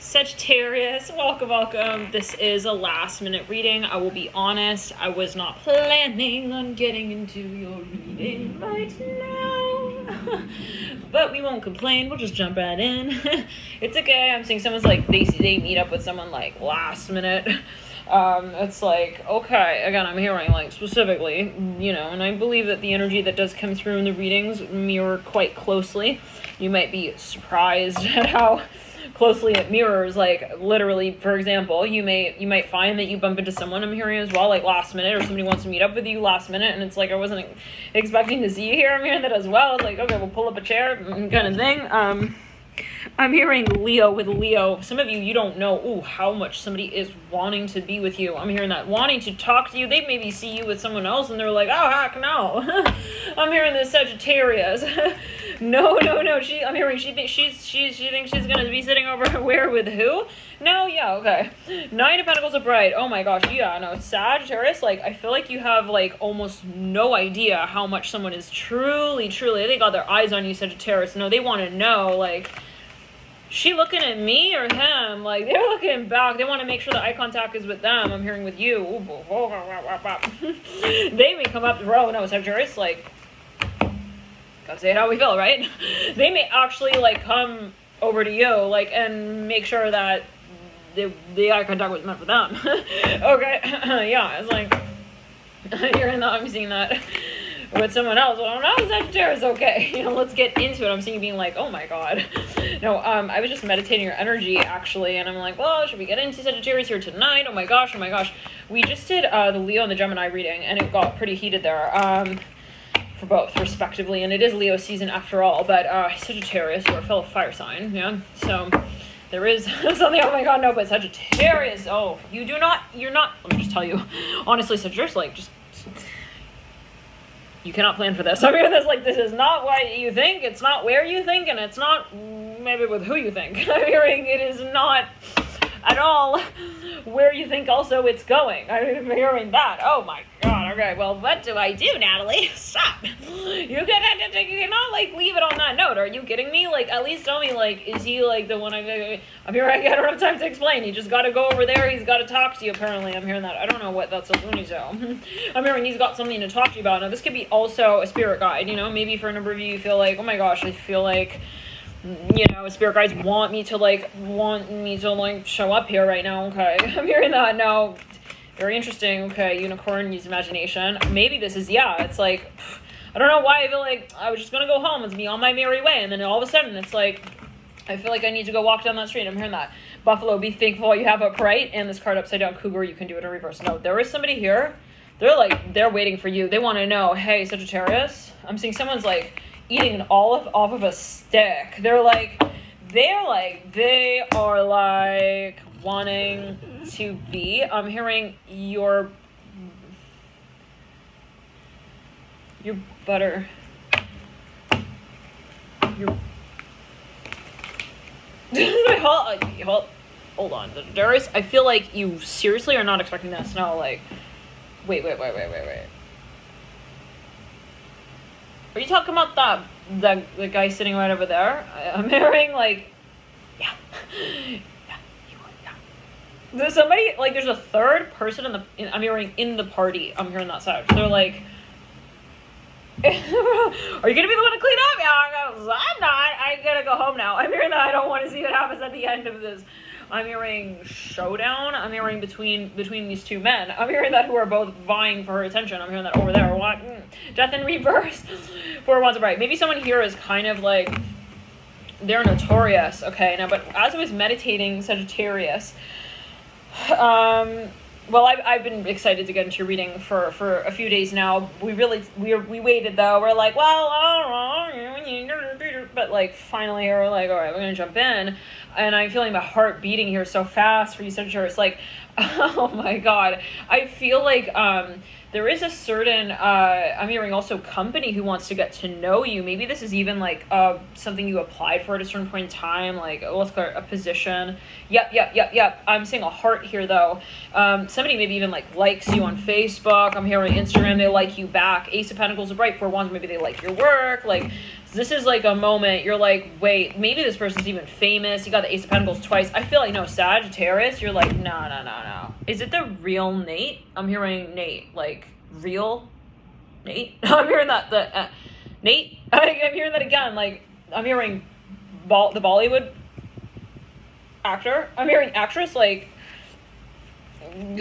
Sagittarius, welcome. This is a last minute reading. I will be honest, I was not planning on getting into your reading right now. But we won't complain, we'll just jump right in. It's okay, I'm seeing someone's like, they meet up with someone like last minute. It's like, okay, again, I'm hearing like specifically, you know, and I believe that the energy that does come through in the readings mirror quite closely. You might be surprised at how closely it mirrors, like literally, for example, you might find that you bump into someone I'm hearing as well, like last minute, or somebody wants to meet up with you last minute, and it's like, I wasn't expecting to see you here. I'm hearing that as well. It's like, okay, we'll pull up a chair kind of thing. I'm hearing Leo with Leo. Some of you don't know how much somebody is wanting to be with you. I'm hearing that, wanting to talk to you. They maybe see you with someone else and they're like, oh, heck no. I'm hearing this Sagittarius. No. I'm hearing she thinks she's gonna be sitting over where with who? No, yeah, okay. 9 of Pentacles of Bride. Oh my gosh, yeah, no, Sagittarius, like, I feel like you have, like, almost no idea how much someone is truly, they got their eyes on you, Sagittarius. No, they want to know, like, she looking at me or him? Like, they're looking back. They want to make sure the eye contact is with them. I'm hearing with you. They may come up, no, Sagittarius, like, gotta say it how we feel, right? They may actually, like, come over to you, like, and make sure that the eye contact was meant for them. Okay, yeah, it's like, hearing that, I'm seeing that with someone else. Well, no, Sagittarius, okay. You know, let's get into it. I'm seeing you being like, oh my god. No, I was just meditating your energy, actually, and I'm like, well, should we get into Sagittarius here tonight? Oh my gosh. We just did the Leo and the Gemini reading, and it got pretty heated there, for both, respectively, and it is Leo season after all, but Sagittarius, you're a fellow fire sign, yeah? So there is something, oh my god, no, but Sagittarius, you're not, let me just tell you, honestly, Sagittarius, like, just, you cannot plan for this. I mean, this is not what you think, it's not where you think, and it's not maybe with who you think. I'm hearing it is not at all where you think also it's going. I'm hearing that. Oh my god, okay, well, what do I do, Natalie? Stop. You cannot, like, leave it on that note. Are you kidding me? Like, at least tell me, like, is he, like, the one I'm hearing, I don't have time to explain. You just gotta go over there, he's gotta talk to you, apparently. I'm hearing that. I don't know what that's a loony so. I'm hearing he's got something to talk to you about. Now, this could be also a spirit guide, you know? Maybe for a number of you, you feel like, oh my gosh, I feel like, you know, spirit guides want me to show up here right now. Okay, I'm hearing that now. Very interesting. Okay, unicorn, use imagination. Maybe this is, it's like, I don't know why I feel like I was just gonna go home and be on my merry way, and then all of a sudden it's like, I feel like I need to go walk down that street. I'm hearing that. Buffalo, be thankful you have upright, and this card upside down, cougar, you can do it in reverse. No, there is somebody here. They're waiting for you. They want to know, hey, Sagittarius, I'm seeing someone's like eating an olive off of a stick. They are like wanting to be. I'm hearing your butter. Hold on, Darius. I feel like you seriously are not expecting this. No, like, wait. Are you talking about the guy sitting right over there? I'm hearing, like, yeah. There's somebody, like, there's a third person I'm hearing in the party. I'm hearing that side. They're like, are you gonna be the one to clean up? Yeah, I'm not. I gotta go home now. I'm hearing that. I don't want to see what happens at the end of this. I'm hearing showdown. I'm hearing between these two men. I'm hearing that who are both vying for her attention. I'm hearing that over there. What? Death in reverse. 4 of Wands of Bright. Maybe someone here is kind of like, they're notorious. Okay, now, but as I was meditating Sagittarius, well, I've been excited to get into your reading for a few days now. We waited though. We're like, well, I don't know, but like finally we're like, all right, we're gonna jump in, and I'm feeling my heart beating here so fast for you, Sagittarius. Like, oh my god, I feel like there is a certain I'm hearing also company who wants to get to know you. Maybe this is even like something you applied for at a certain point in time, like, let's call it a position. Yep. I'm seeing a heart here though. Somebody maybe even like likes you on Facebook. I'm hearing Instagram, they like you back. Ace of Pentacles are bright. 4 Wands, maybe they like your work. Like, This is like a moment you're like, wait, maybe this person's even famous. You got the Ace of Pentacles twice. I feel like, no, Sagittarius, you're like, no. Is it the real Nate? I'm hearing Nate, like, real Nate? I'm hearing that, Nate? I'm hearing that again, like, I'm hearing the Bollywood actor. I'm hearing actress, like,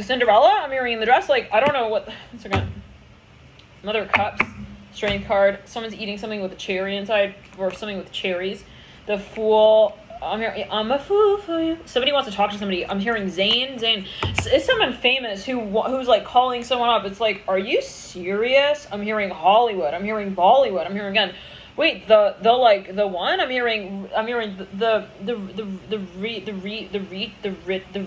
Cinderella. I'm hearing in the dress, like, I don't know what, once again, Mother of Cups. Strength card. Someone's eating something with a cherry inside, or something with cherries. The Fool. I'm a fool for you. Somebody wants to talk to somebody. I'm hearing Zayn. It's someone famous who's like calling someone up. It's like, are you serious? I'm hearing Hollywood. I'm hearing Bollywood. I'm hearing again. Wait, the one. I'm hearing the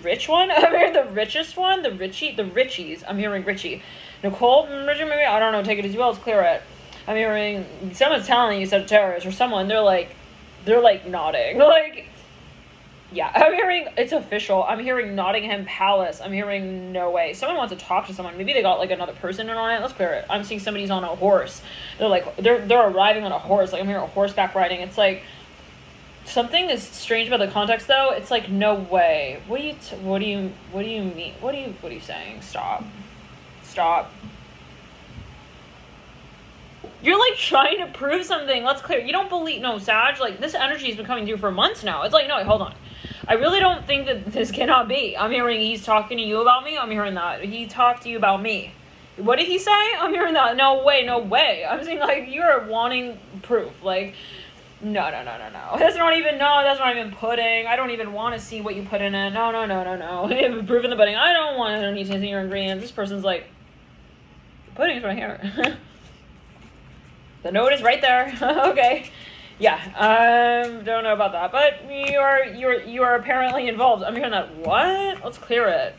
rich one. I'm hearing the richest one. The Richies. I'm hearing Richie. Nicole, Richie, maybe, I don't know, take it as well as clear it. I'm hearing someone's telling you Sagittarius or someone, they're like nodding. Like, yeah, I'm hearing it's official. I'm hearing Nottingham Palace. I'm hearing no way. Someone wants to talk to someone. Maybe they got like another person in on it. Let's clear it. I'm seeing somebody's on a horse. They're arriving on a horse. Like, I'm hearing horseback riding. It's like something is strange about the context though. It's like, no way. What do you mean? What are you saying? Stop. You're like trying to prove something. Let's clear. You don't believe, no, Sag, like this energy has been coming through for months now. It's like, no, hold on. I really don't think that this cannot be. I'm hearing he's talking to you about me. I'm hearing that. He talked to you about me. What did he say? I'm hearing that. No way. I'm saying like you're wanting proof. Like, no. That's not even pudding. I don't even want to see what you put in it. No. Proof in the pudding. I don't want to need to see your ingredients. This person's like, the pudding's right here. The note is right there. Okay. Yeah. Don't know about that, but you are apparently involved. I'm hearing that. What? Let's clear it.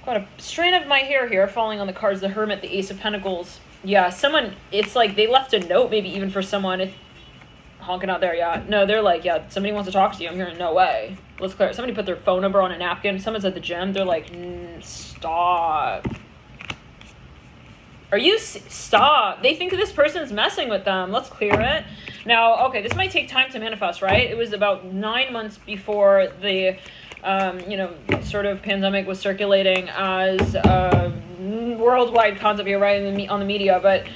Got a strand of my hair here falling on the cards. The Hermit, the Ace of Pentacles. Yeah. Someone. It's like they left a note, maybe even for someone. Honking out there. Yeah. No, they're like, yeah. Somebody wants to talk to you. I'm hearing no way. Let's clear it. Somebody put their phone number on a napkin. Someone's at the gym. They're like, stop. Stop. They think that this person's messing with them. Let's clear it. Now, okay, this might take time to manifest, right? It was about 9 months before the, sort of pandemic was circulating as a worldwide concept here, right, on the media. But,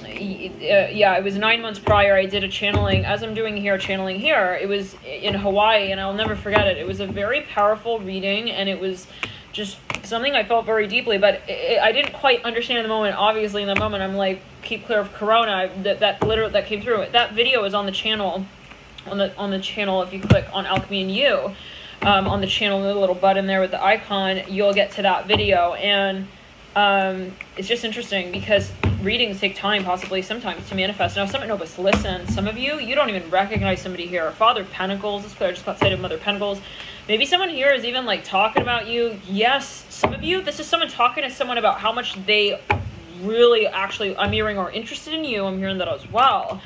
it was 9 months prior. I did a channeling, as I'm doing here, channeling here. It was in Hawaii, and I'll never forget it. It was a very powerful reading, and it was just something I felt very deeply, but I didn't quite understand in the moment. Obviously, in the moment, I'm like, keep clear of Corona. That came through. That video is on the channel, on the channel. If you click on Alchemy and You, on the channel, the little button there with the icon, you'll get to that video. And it's just interesting because readings take time, possibly sometimes, to manifest. Now, listen. Some of you don't even recognize somebody here. Father of Pentacles. This clear. I just got sight of Mother of Pentacles. Maybe someone here is even like talking about you. Yes, some of you, this is someone talking to someone about how much they really actually, I'm hearing, are interested in you. I'm hearing that as well.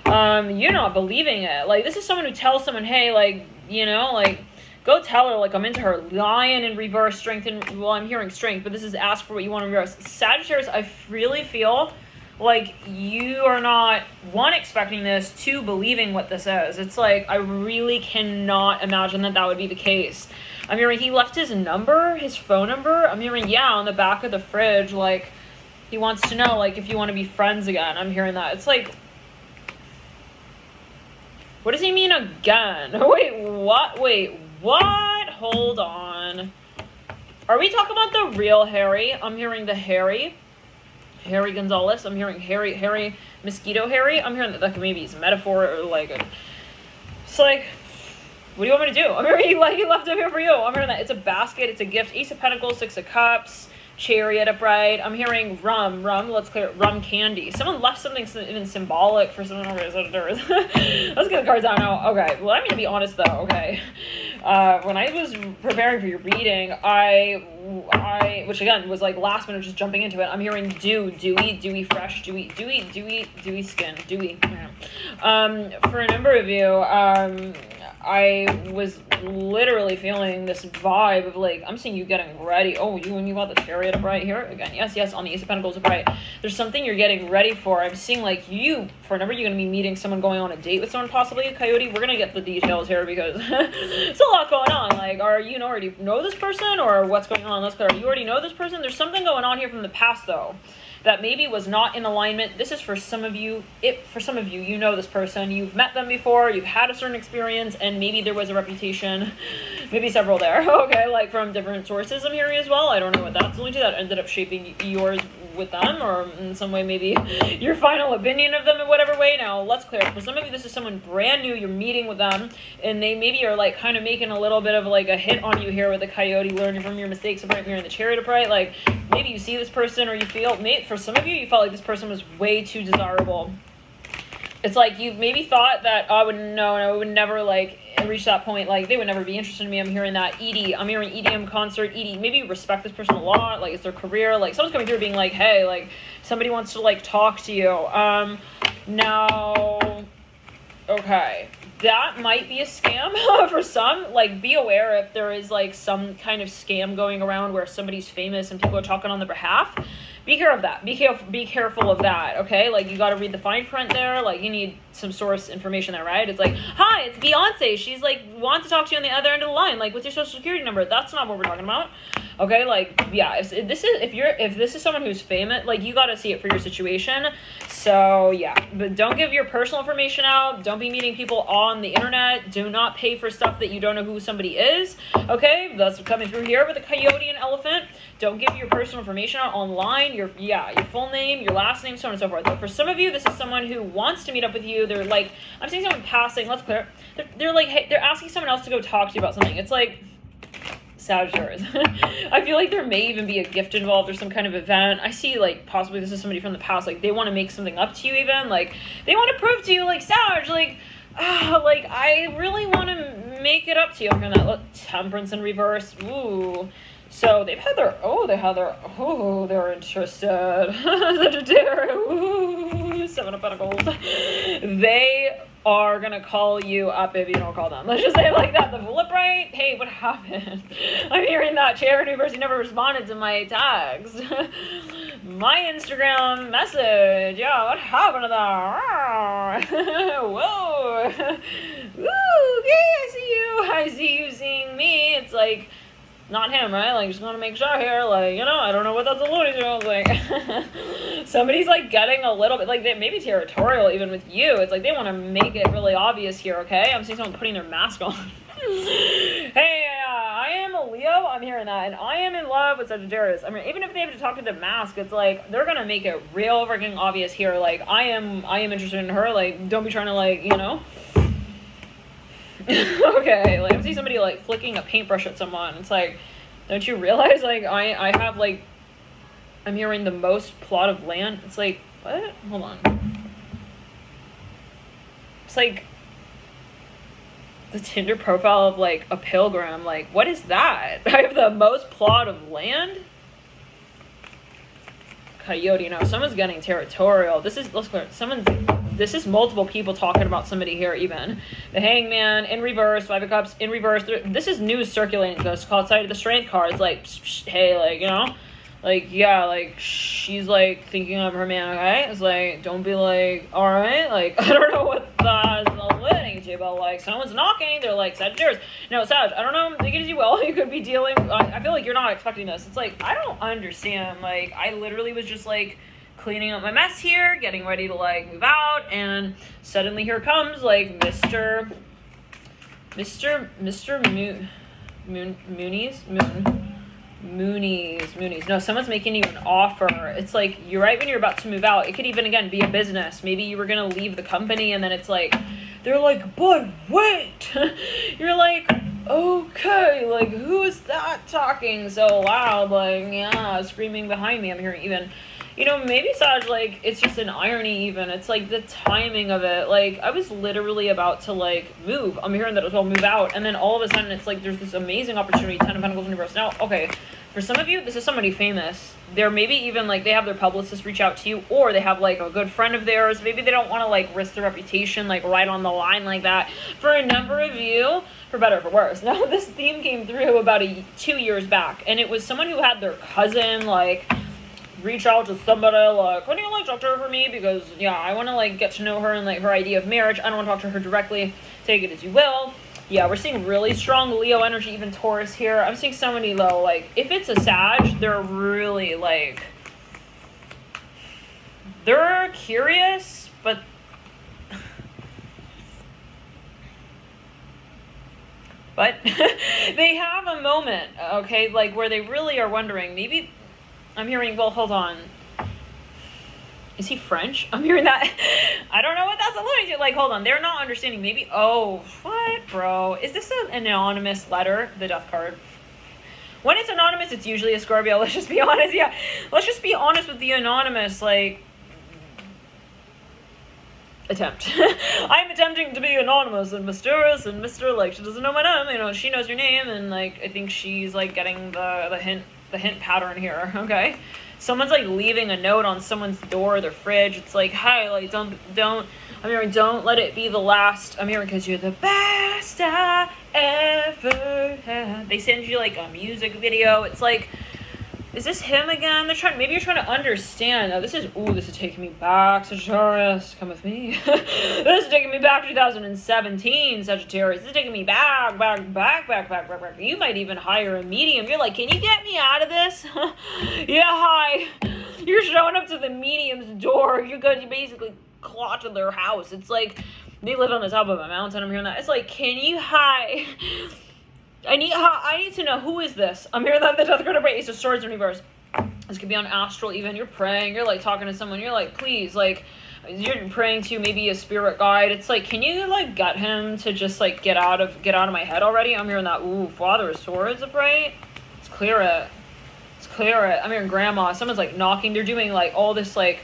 You're not believing it. Like, this is someone who tells someone, hey, like, go tell her, like, I'm into her. Lion in reverse, strength in, well, I'm hearing strength, but this is ask for what you want in reverse. Sagittarius, I really feel like you are not, one, expecting this, two, believing what this is. It's like, I really cannot imagine that would be the case. I'm hearing he left his phone number. I'm hearing, on the back of the fridge, like, he wants to know, like, if you want to be friends again. I'm hearing that. It's like, what does he mean again? Wait, what? Hold on. Are we talking about the real Harry? I'm hearing the Harry Gonzalez. I'm hearing Harry Mosquito Harry. I'm hearing that maybe it's a metaphor or like it's like, what do you want me to do? I'm hearing he left it here for you. I'm hearing that it's a basket, it's a gift. Ace of Pentacles, Six of Cups, Chariot upright. I'm hearing rum. Let's clear it. Rum candy. Someone left something even symbolic for someone. Let's get the cards out now. Okay. Well, I'm gonna be honest though. Okay. When I was preparing for your reading, I which again was like last minute, just jumping into it. I'm hearing dewy, fresh, dewy skin, dewy. For a number of you, I was literally feeling this vibe of like, I'm seeing you getting ready. Oh, you got the Chariot upright here again. Yes, on the Ace of Pentacles upright. There's something you're getting ready for. I'm seeing like you, for a number, you're going to be meeting someone, going on a date with someone, possibly a Coyote. We're going to get the details here because it's a lot going on. Like, already know this person, or what's going on? Let's clear. You already know this person? There's something going on here from the past though, that maybe was not in alignment. This is for some of you. For some of you, you know this person. You've met them before. You've had a certain experience, and maybe there was a reputation, maybe several there. Okay, like from different sources I'm hearing as well. I don't know what that's only to that ended up shaping yours with them, or in some way maybe your final opinion of them in whatever way. Now let's clear. For some of you, this is someone brand new. You're meeting with them, and they maybe are like kind of making a little bit of like a hit on you here with the Coyote, learning from your mistakes upright, mirroring the Chariot upright. Like maybe you see this person, or you feel, for some of you, you felt like this person was way too desirable. It's like you maybe thought that, oh, I would never like reach that point. Like they would never be interested in me. I'm hearing that I'm hearing EDM concert, maybe you respect this person a lot. Like it's their career. Like someone's coming through being like, hey, like somebody wants to like talk to you. Now, okay. That might be a scam for some. Like, be aware if there is like some kind of scam going around where somebody's famous and people are talking on their behalf. Be careful of that. Be careful of that, okay? Like, you got to read the fine print there. Like, you need some source information there, right? It's like, hi, it's Beyonce. She's like, wants to talk to you on the other end of the line. Like, what's your social security number? That's not what we're talking about. Okay, like, yeah, if this is someone who's famous, like, you got to see it for your situation. So, yeah, but don't give your personal information out. Don't be meeting people on the internet. Do not pay for stuff that you don't know who somebody is. Okay, that's coming through here with the Coyote and Elephant. Don't give your personal information out online. Your full name, your last name, so on and so forth. But for some of you, this is someone who wants to meet up with you. They're like, I'm seeing someone passing. Let's clear. They're like, hey, they're asking someone else to go talk to you about something. It's like Sagittarius. I feel like there may even be a gift involved or some kind of event. I see like possibly this is somebody from the past. Like they want to make something up to you even. Like they want to prove to you like Sag, like I really want to make it up to you. I'm hearing that Temperance in reverse. Ooh. So they're interested. Ooh, Seven of Pentacles. They are gonna call you up if you don't call them. Let's just say it like that. The Fool upright. Hey, what happened? I'm hearing that Chair Universe. You never responded to my tags. My Instagram message. Yeah, what happened to that? Whoa. Ooh, okay, I see you seeing me. It's like, not him, right? Like, just want to make sure here, like, you know, I don't know what that's alluding to. I was like, somebody's, like, getting a little bit, like, they may be territorial even with you. It's like they want to make it really obvious here, okay? I'm seeing someone putting their mask on. Hey, I am a Leo. I'm hearing that. And I am in love with Sagittarius. I mean, even if they have to talk to the mask, it's like, they're going to make it real freaking obvious here. Like, I am interested in her. Like, don't be trying to, like, you know. Okay, like I see somebody like flicking a paintbrush at someone. It's like, don't you realize like I have like, I'm hearing the most plot of land. It's like, what? Hold on. It's like the Tinder profile of like a pilgrim. Like, what is that? I have the most plot of land. Coyote. No, someone's getting territorial. This is, let's clear. This is multiple people talking about somebody here even. The Hangman in reverse, Five of Cups in reverse. This is news circulating. This called Side of the Strength card. It's like, hey, like, you know, like, yeah, like, she's like thinking of her man, okay? It's like, don't be like, all right, like, I don't know what that's alluding to, but like, someone's knocking. They're like, Sagittarius. No, Sag, I don't know. Take it as you will. You could be dealing. I feel like you're not expecting this. It's like, I don't understand. Like, I literally was just like cleaning up my mess here, getting ready to like move out, and suddenly here comes like Mr. Moonies. No, someone's making you an offer. It's like, you're right when you're about to move out. It could even, again, be a business. Maybe you were going to leave the company and then it's like, they're like, but wait. You're like, okay, like, who is that talking so loud? Like, yeah, screaming behind me. I'm hearing even, you know, maybe Sag, like, it's just an irony even. It's like the timing of it. Like, I was literally about to, like, move. I'm hearing that as well, move out. And then all of a sudden, it's like there's this amazing opportunity, Ten of Pentacles in reverse. Now, okay, For some of you, this is somebody famous. They're maybe even like they have their publicist reach out to you, or they have like a good friend of theirs. Maybe they don't want to like risk their reputation like right on the line like that. For a number of you, for better or for worse. Now this theme came through about 2 years back, and it was someone who had their cousin like reach out to somebody like, can you like talk to her for me? Because yeah, I want to like get to know her and like her idea of marriage. I don't want to talk to her directly. Take it as you will. Yeah, we're seeing really strong Leo energy, even Taurus here. I'm seeing somebody though, like, if it's a Sag, they're really, like, they're curious, but they have a moment, okay, like, where they really are wondering, maybe, I'm hearing, well, hold on. Is he French? I'm hearing that. I don't know what that's alluding to. Like, hold on. They're not understanding. Maybe, oh, what, bro? Is this an anonymous letter? The death card. When it's anonymous, it's usually a Scorpio. Let's just be honest. Yeah. Let's just be honest with the anonymous, like, attempt. I'm attempting to be anonymous and mysterious and Mr. Like, she doesn't know my name. You know, she knows your name. And, like, I think she's, like, getting the hint pattern here. Okay. Someone's like leaving a note on someone's door, their fridge. It's like, hi, like don't. I'm hearing, don't let it be the last. I'm hearing, because you're the best I ever had. They send you like a music video. It's like, is this him again? Maybe you're trying to understand. This is taking me back, Sagittarius. Come with me. This is taking me back to 2017, Sagittarius. This is taking me back. You might even hire a medium. You're like, can you get me out of this? Yeah, hi. You're showing up to the medium's door. You basically claw to their house. It's like, they live on the top of a mountain. I'm hearing that. It's like, can you, hi. I need to know, who is this? I'm hearing that the death card of Ace of Swords in reverse. This could be on astral even. You're praying. You're like talking to someone. You're like, please, like, you're praying to maybe a spirit guide. It's like, can you like get him to just like get out of my head already? I'm hearing that. Ooh, Father of Swords, upright. Let's clear it. I'm hearing grandma. Someone's like knocking. They're doing like all this like.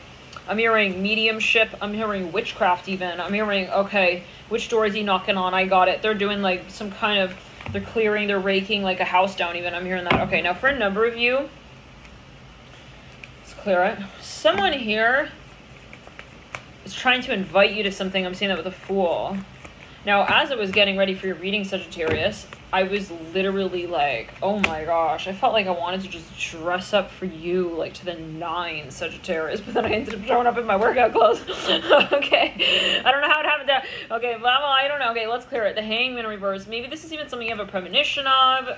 I'm hearing mediumship. I'm hearing witchcraft even. I'm hearing, okay, which door is he knocking on? I got it. They're doing like some kind of. They're clearing, they're raking like a house down even. I'm hearing that. Okay, now for a number of you, let's clear it. Someone here is trying to invite you to something. I'm seeing that with a Fool. Now, as I was getting ready for your reading, Sagittarius, I was literally like, oh my gosh, I felt like I wanted to just dress up for you, like to the 9, Sagittarius, but then I ended up showing up in my workout clothes. Okay, I don't know how it happened there. Okay, well, I don't know. Okay, let's clear it. The Hangman in reverse. Maybe this is even something you have a premonition of.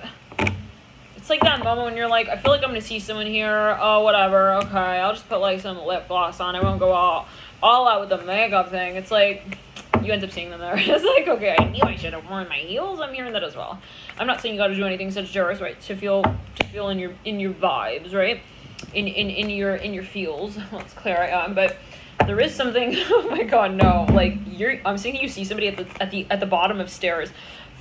It's like that moment when you're like, I feel like I'm going to see someone here. Oh, whatever. Okay, I'll just put like some lip gloss on. I won't go all out with the makeup thing. It's like, you end up seeing them there. It's like, okay, I knew I should have worn my heels. I'm hearing that as well. I'm not saying you got to do anything Sagittarius, right? To feel in your vibes, right? In your feels. Let's clear it. But there is something. Oh my God, no! Like I'm seeing you see somebody at the bottom of stairs.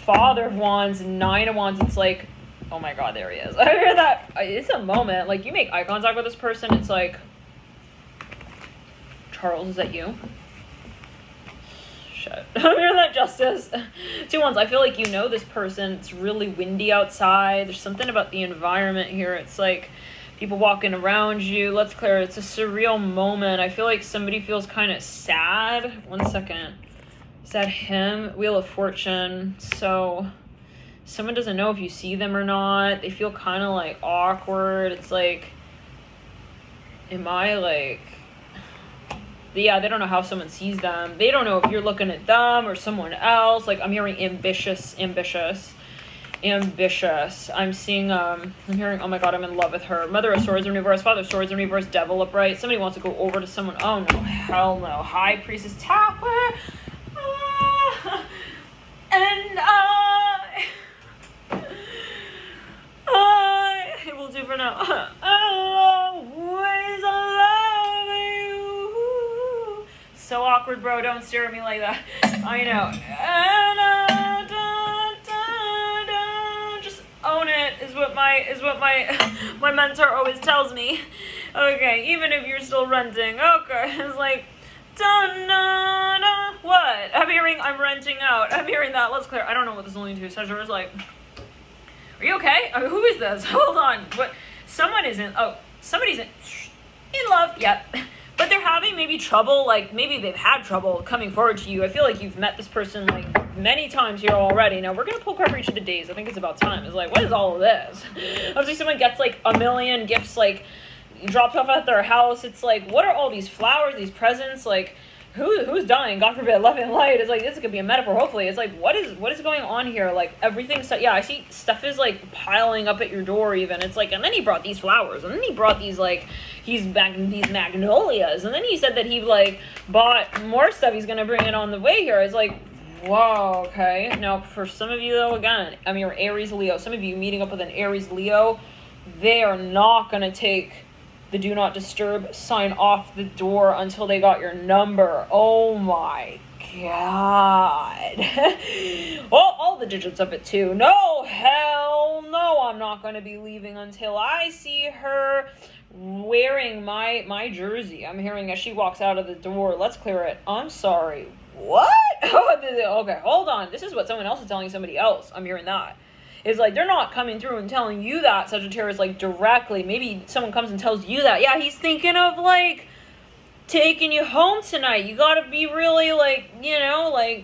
Father of Wands, 9 of Wands. It's like, oh my God, there he is. I hear that. It's a moment. Like you make eye contact with this person. It's like, Charles, is that you? Shit. I'm hearing that, Justice. 2 Wands. I feel like you know this person. It's really windy outside. There's something about the environment here. It's like people walking around you. Let's clear it. It's a surreal moment. I feel like somebody feels kind of sad. 1 second. Is that him? Wheel of Fortune. So someone doesn't know if you see them or not. They feel kind of like awkward. It's like, am I like... Yeah, they don't know how someone sees them. They don't know if you're looking at them or someone else. Like, I'm hearing ambitious. I'm seeing, I'm hearing, oh my God, I'm in love with her. Mother of Swords in reverse, Father of Swords in reverse, Devil upright. Somebody wants to go over to someone. Oh no, hell no. High Priestess Tower. And it will do for now. Always love you. So awkward, bro. Don't stare at me like that. I know. Just own it is what my mentor always tells me. Okay, even if you're still renting. Okay, it's like what? I'm hearing I'm renting out. I'm hearing that. Let's clear. I don't know what this is only to. Sagittarius like, Are you okay? I mean, who is this? Hold on. What? Somebody's in love. Yep. But they're having maybe trouble, like maybe they've had trouble coming forward to you. I feel like you've met this person like many times here already. Now we're going to pull a card for each of the days. I think it's about time. It's like, what is all of this? Obviously someone gets like a million gifts like dropped off at their house. It's like, what are all these flowers, these presents? Like, who's dying? God forbid, love and light. It's like, this could be a metaphor, hopefully. It's like, what is going on here? Like, everything's, yeah, I see stuff is, like, piling up at your door, even. It's like, and then he brought these flowers, and then he brought these, like, these magnolias, and then he said that he, like, bought more stuff he's gonna bring in on the way here. It's like, whoa, okay. Now, for some of you, though, again, I mean, you're Aries, Leo. Some of you meeting up with an Aries, Leo, they are not gonna take the do not disturb sign off the door until they got your number. Oh my God. all the digits of it too. No, hell no, I'm not going to be leaving until I see her wearing my jersey. I'm hearing as she walks out of the door. Let's clear it. I'm sorry. What? Okay, hold on. This is what someone else is telling somebody else. I'm hearing that. It's like, they're not coming through and telling you that, Sagittarius, like, directly. Maybe someone comes and tells you that. Yeah, he's thinking of, like, taking you home tonight. You gotta be really, like, you know, like,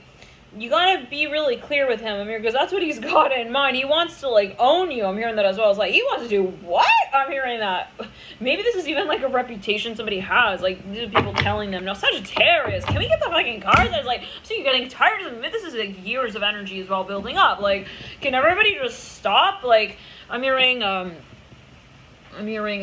you gotta be really clear with him, Amir, because that's what he's got in mind. He wants to, like, own you. I'm hearing that as well. It's like, he wants to do what? I'm hearing that. Maybe this is even, like, a reputation somebody has. Like, these are people telling them, no, Sagittarius, can we get the fucking cards? I was like, so you're getting tired of them. This is, like, years of energy as well building up. Like, can everybody just stop? Like, I'm hearing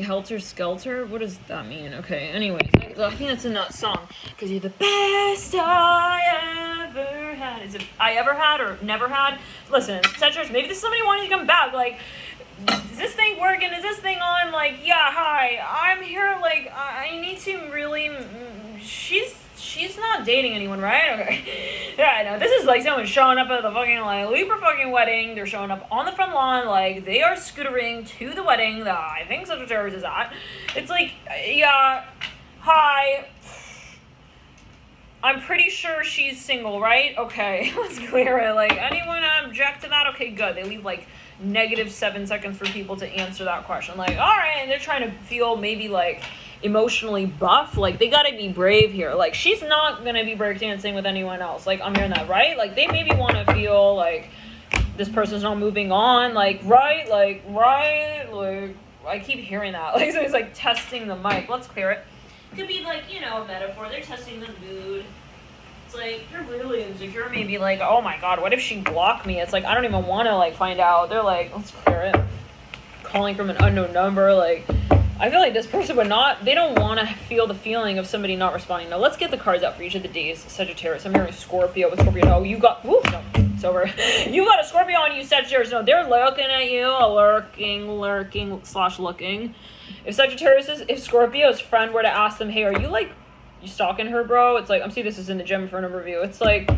helter skelter. What does that mean? Okay, anyways, I think that's in that song. Because you're the best I ever had. Is it I ever had or never had? Listen, Sagittarius, maybe this is somebody wanting to come back. Like, is this thing working? Is this thing on? Like, yeah, hi, I'm here. Like, I need to really. She's not dating anyone, right? Okay. Yeah, I know. This is like someone showing up at the fucking, like, Libra fucking wedding. They're showing up on the front lawn. Like, they are scootering to the wedding that I think Sagittarius is at. It's like, yeah, hi. I'm pretty sure she's single, right? Okay, let's clear it. Like, anyone object to that? Okay, good. They leave, like, -7 seconds for people to answer that question. Like, all right, and they're trying to feel maybe, like, emotionally buff. Like, they gotta be brave here. Like, she's not gonna be breakdancing with anyone else. Like, I'm hearing that, right? Like, they maybe want to feel like this person's not moving on. Like, right? Like, I keep hearing that. Like, so it's like testing the mic. Let's clear it. Could be like, you know, a metaphor. They're testing the mood. It's like, you're really insecure. Maybe like, oh my God, what if she blocked me? It's like, I don't even want to, like, find out. They're like, let's clear it. Calling from an unknown number. Like, I feel like this person would not, they don't want to feel the feeling of somebody not responding. Now, let's get the cards out for each of the days. Sagittarius. I'm hearing Scorpio with Scorpio. No, you got, no, it's over. You got a Scorpio on you, Sagittarius. No, they're looking at you, lurking/looking. If Scorpio's friend were to ask them, hey, are you, like, you stalking her, bro? It's like, I'm seeing this is in the gym for a number of you. It's like,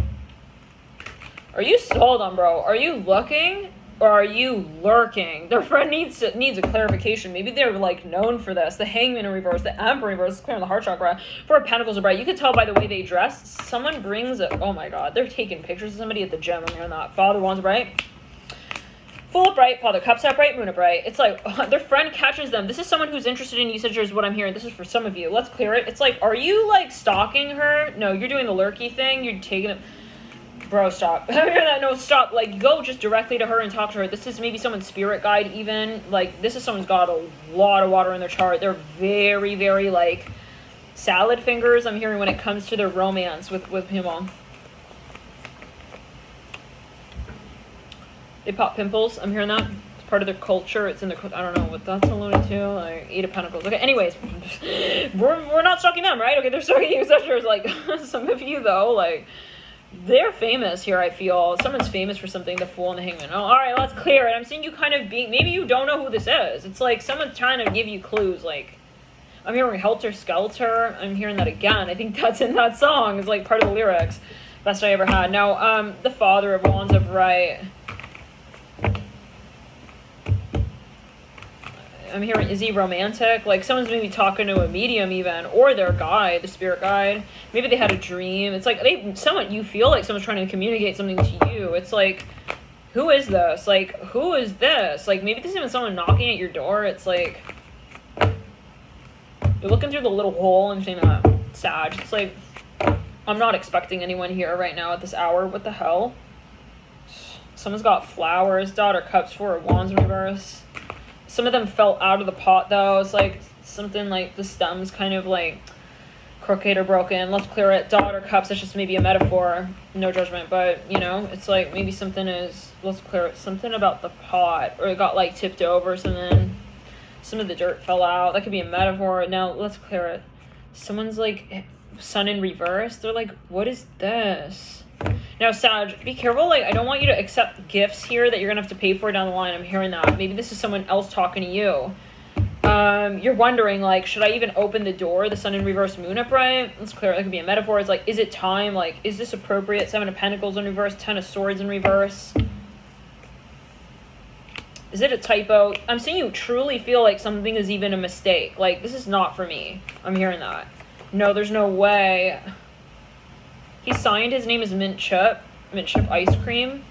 are you, hold on, bro. Are you looking? Or are you lurking? Their friend needs a clarification. Maybe they're, like, known for this. The Hangman in reverse, the Emperor in reverse, clearing the heart chakra. Four of Pentacles are bright. You can tell by the way they dress. Someone brings a, oh my God, they're taking pictures of somebody at the gym. I'm hearing that. Father Wands bright. Full of bright, Father Cups are bright, Moon are bright. It's like, their friend catches them. This is someone who's interested in you, Sagittarius, what I'm hearing. This is for some of you. Let's clear it. It's like, are you, like, stalking her? No, you're doing the lurky thing. You're taking it. Bro, stop. I hear that. No, stop. Like, go just directly to her and talk to her. This is maybe someone's spirit guide even. Like, this is someone's got a lot of water in their chart. They're very, very, like, salad fingers, I'm hearing, when it comes to their romance with him on. They pop pimples. I'm hearing that. It's part of their culture. It's in their, I don't know what that's alluding to. Like, 8 of Pentacles. Okay, anyways. we're not stalking them, right? Okay, they're stalking you, Sagittarius. Like, some of you, though, like, they're famous here, I feel. Someone's famous for something, the Fool and the Hangman. Oh, all right, let's clear it. I'm seeing you kind of being, maybe you don't know who this is. It's like someone's trying to give you clues. Like, I'm hearing Helter Skelter. I'm hearing that again. I think that's in that song. It's like part of the lyrics. Best I ever had. Now, the Father of Wands of right. I'm hearing, is he romantic? Like, someone's maybe talking to a medium even, or their guide, the spirit guide. Maybe they had a dream. It's like, you feel like someone's trying to communicate something to you. It's like, Who is this? Like, who is this? Like, maybe this is even someone knocking at your door. It's like, you're looking through the little hole and saying that, Sag. It's like, I'm not expecting anyone here right now at this hour. What the hell? Someone's got flowers. Daughter Cups, Four of Wands in reverse. Some of them fell out of the pot, though. It's like something like the stem's kind of like crooked or broken. Let's clear it. Daughter Cups, that's just maybe a metaphor. No judgment, but, you know, it's like maybe something is, let's clear it. Something about the pot, or it got like tipped over, so then some of the dirt fell out. That could be a metaphor. Now, let's clear it. Someone's like sun in reverse. They're like, what is this? Now, Sag, be careful. Like, I don't want you to accept gifts here that you're going to have to pay for down the line. I'm hearing that. Maybe this is someone else talking to you. You're wondering, like, should I even open the door? The sun in reverse, moon upright. Let's clear it. That could be a metaphor. It's like, is it time? Like, is this appropriate? Seven of Pentacles in reverse, Ten of Swords in reverse. Is it a typo? I'm seeing you truly feel like something is even a mistake. Like, this is not for me. I'm hearing that. No, there's no way. He signed, his name is Mint Chip Ice Cream.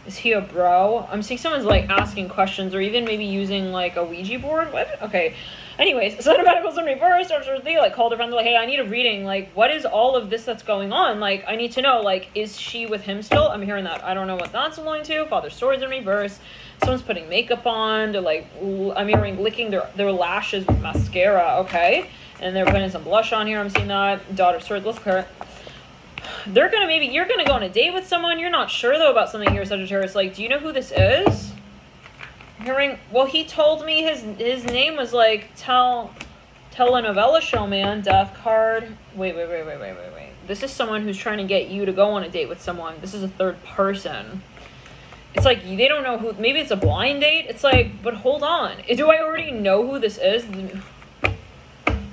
Is he a bro? I'm seeing someone's like asking questions, or even maybe using like a Ouija board. What? Okay. Anyways, Sun of Pentacles in reverse, or they like called a friend, like, hey, I need a reading. Like, what is all of this that's going on? Like, I need to know, like, is she with him still? I'm hearing that. I don't know what that's alluding to. Father Swords in reverse. Someone's putting makeup on. They're like, I'm hearing licking their lashes with mascara. Okay. And they're putting some blush on here. I'm seeing that. Daughter Swords. Let's clear it. You're gonna go on a date with someone. You're not sure though about something here, Sagittarius. Like, do you know who this is? I'm hearing, well, he told me his name was like telenovela show man. Death card. Wait. This is someone who's trying to get you to go on a date with someone. This is a third person. It's like they don't know who. Maybe it's a blind date. It's like, but hold on. Do I already know who this is?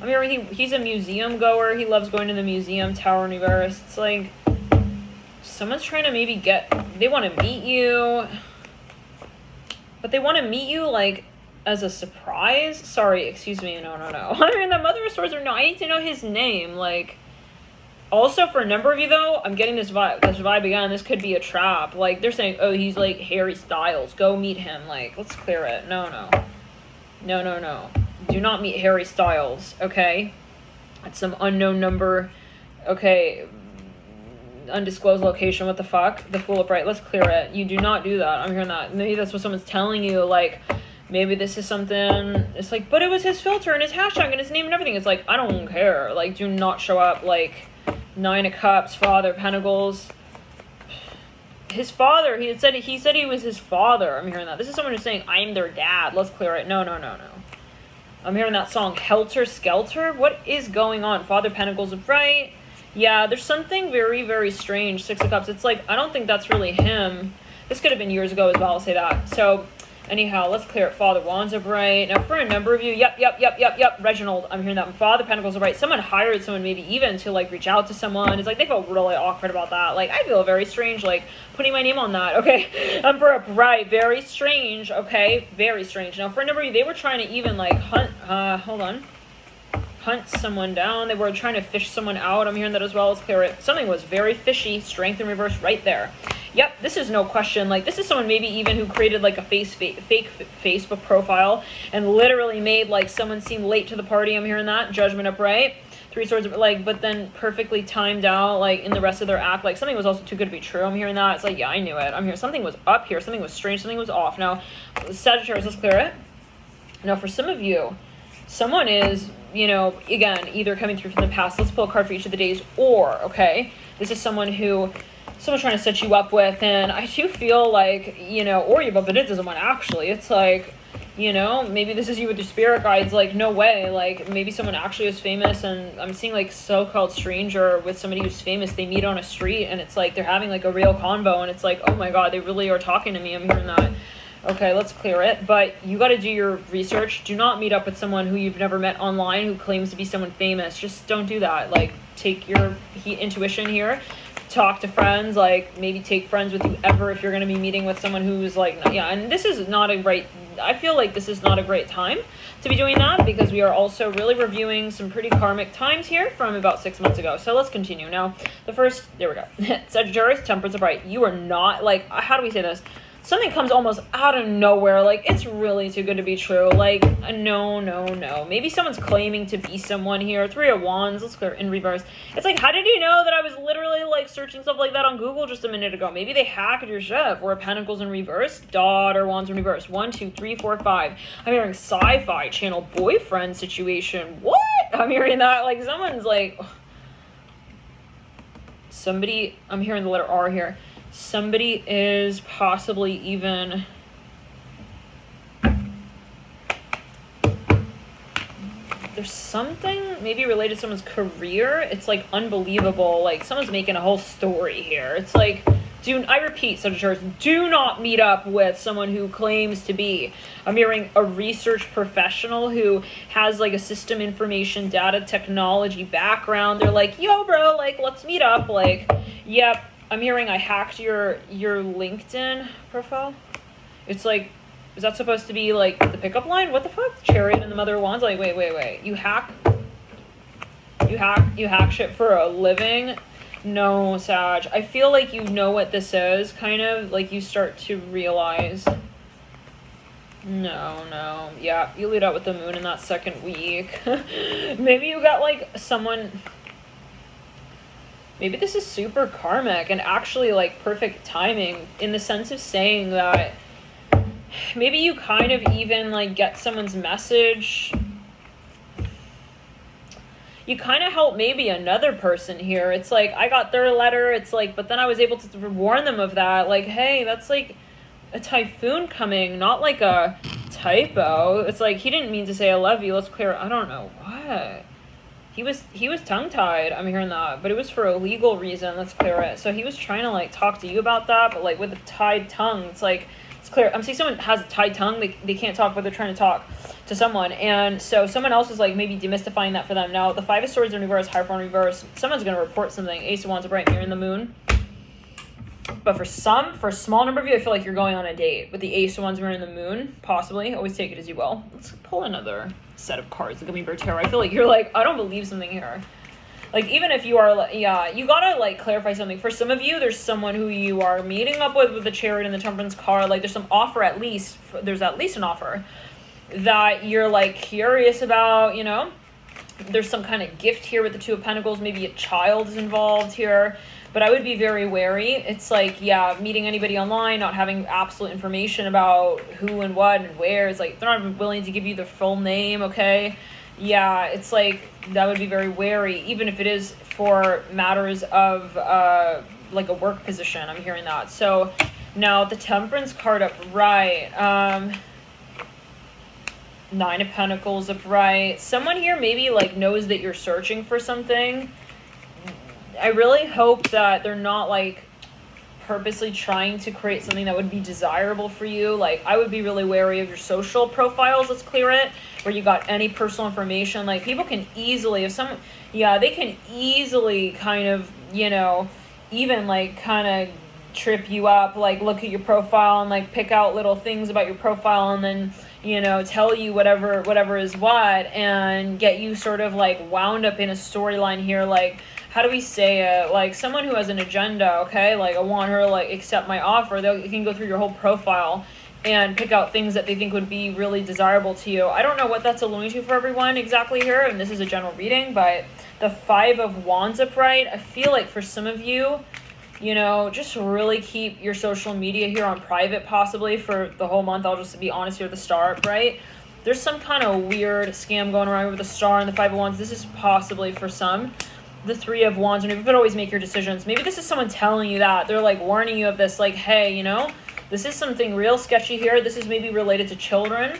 I mean, he's a museum goer. He loves going to the museum. Tower in reverse. It's like someone's trying to maybe they want to meet you, but they want to meet you like as a surprise. Sorry, excuse me. No. I mean, the Mother of Swords, or no, I need to know his name. Like, also for a number of you though, I'm getting this vibe again. This could be a trap. Like, they're saying, oh, he's like Harry Styles. Go meet him. Like, let's clear it. No. Do not meet Harry Styles, okay? At some unknown number, okay, undisclosed location, what the fuck? The Fool upright, let's clear it. You do not do that. I'm hearing that. Maybe that's what someone's telling you, like, maybe this is something, it's like, but it was his filter and his hashtag and his name and everything. It's like, I don't care. Like, do not show up. Like, Nine of Cups, Father, Pentacles. His father, he said he was his father. I'm hearing that. This is someone who's saying, I'm their dad. Let's clear it. No. I'm hearing that song, Helter Skelter. What is going on? Father Pentacles upright. Yeah, there's something very, very strange. Six of Cups. It's like, I don't think that's really him. This could have been years ago as well, I'll say that. So, anyhow, let's clear it. Father Wands upright. Now, for a number of you, yep. Reginald, I'm hearing that. Father Pentacles upright. Someone hired someone maybe even to, like, reach out to someone. It's like, they feel really awkward about that. Like, I feel very strange, like, putting my name on that, okay? Emperor upright. Very strange, okay? Very strange. Now, for a number of you, they were trying to even, like, hunt someone down. They were trying to fish someone out. I'm hearing that as well. Let's clear it. Something was very fishy. Strength in reverse right there. Yep, this is no question. Like, this is someone maybe even who created like a fake Facebook profile and literally made like someone seem late to the party. I'm hearing that. Judgment upright. Three Swords, like, but then perfectly timed out, like, in the rest of their act. Like, something was also too good to be true. I'm hearing that. It's like, yeah, I knew it. I'm hearing something was up here. Something was strange. Something was off. Now, Sagittarius, let's clear it. Now, for some of you, someone is, you know, again, either coming through from the past. Let's pull a card for each of the days. Or, okay, this is someone's trying to set you up with. And I do feel like, you know, or you bump into someone, actually. It's like, you know, maybe this is you with your spirit guides. Like, no way. Like, maybe someone actually is famous. And I'm seeing, like, so-called stranger with somebody who's famous. They meet on a street. And it's like they're having, like, a real convo. And it's like, oh, my God, they really are talking to me. I'm hearing that. Okay, let's clear it. But you got to do your research. Do not meet up with someone who you've never met online who claims to be someone famous. Just don't do that. Like, take your intuition here. Talk to friends. Like, maybe take friends with you ever if you're going to be meeting with someone who's like, yeah. And this is not a right I feel like this is not a great time to be doing that, because we are also really reviewing some pretty karmic times here from about 6 months ago. So let's continue. Now, the first, there we go. Sagittarius, Temperance upright. You are not, like, how do we say this? Something comes almost out of nowhere. Like, it's really too good to be true. Like, no. Maybe someone's claiming to be someone here. 3 of Wands. Let's clear in reverse. It's like, how did you know that I was literally, like, searching stuff like that on Google just a minute ago? Maybe they hacked your shit. 4 of Pentacles in reverse. Daughter, Wands in reverse. 1, 2, 3, 4, 5. I'm hearing sci-fi channel boyfriend situation. What? I'm hearing that. Like, someone's like... Somebody... I'm hearing the letter R here. Somebody is possibly even... There's something maybe related to someone's career. It's like unbelievable. Like someone's making a whole story here. It's like, I repeat, Sagittarius, do not meet up with someone who claims to be. I'm hearing a research professional who has like a system information data technology background. They're like, yo bro, like let's meet up. Like, yep. I'm hearing I hacked your LinkedIn profile. It's like, is that supposed to be like the pickup line? What the fuck? Chariot and the Mother of Wands? Like, wait. You hack shit for a living? No, Sag. I feel like you know what this is, kind of. Like you start to realize. No. Yeah, you lead out with the moon in that second week. Maybe you got like someone... Maybe this is super karmic and actually like perfect timing in the sense of saying that maybe you kind of even like get someone's message. You kind of help maybe another person here. It's like, I got their letter. It's like, but then I was able to warn them of that. Like, hey, that's like a typhoon coming, not like a typo. It's like, he didn't mean to say I love you. Let's clear. I don't know what. He was tongue-tied, I'm hearing that, but it was for a legal reason. Let's clear it. So he was trying to like talk to you about that, but like with a tied tongue, it's like, it's clear. I'm seeing someone has a tied tongue, they can't talk, but they're trying to talk to someone, and so someone else is like maybe demystifying that for them. Now the 5 of Swords in reverse, Hierophant in reverse, someone's going to report something. Ace of Wands, a bright mirror in the moon. But for a small number of you, I feel like you're going on a date with the Ace of Wands, mirror in the moon, possibly. Always take it as you will. Let's pull another set of cards. Look at me, Bird Tarot. I feel like you're like, I don't believe something here. Like, even if you are, yeah, you gotta, like, clarify something. For some of you, there's someone who you are meeting up with the Chariot and the Temperance card. Like, there's some offer at least. There's at least an offer that you're, like, curious about, you know? There's some kind of gift here with the 2 of Pentacles. Maybe a child is involved here. But I would be very wary. It's like, yeah, meeting anybody online, not having absolute information about who and what and where. It's like, they're not even willing to give you their full name, okay? Yeah, it's like, that would be very wary, even if it is for matters of, like a work position. I'm hearing that. So, now the Temperance card upright. 9 of Pentacles upright. Someone here maybe, like, knows that you're searching for something. I really hope that they're not, like, purposely trying to create something that would be desirable for you. Like, I would be really wary of your social profiles. Let's clear it. Where you got any personal information. Like, people can easily, if someone, yeah, they can easily kind of, you know, even, like, kind of trip you up. Like, look at your profile and, like, pick out little things about your profile and then, you know, tell you whatever is what, and get you sort of, like, wound up in a storyline here. Like, how do we say it? Like, someone who has an agenda, okay? Like, I want her to, like, accept my offer. They can go through your whole profile and pick out things that they think would be really desirable to you. I don't know what that's alluding to for everyone exactly here, and this is a general reading, but the 5 of Wands upright, I feel like for some of you, you know, just really keep your social media here on private, possibly for the whole month. I'll just be honest here with the Star upright. There's some kind of weird scam going around with the Star and the 5 of Wands. This is possibly for some. The 3 of Wands, and you could always make your decisions. Maybe this is someone telling you that. They're like warning you of this, like, hey, you know, this is something real sketchy here. This is maybe related to children.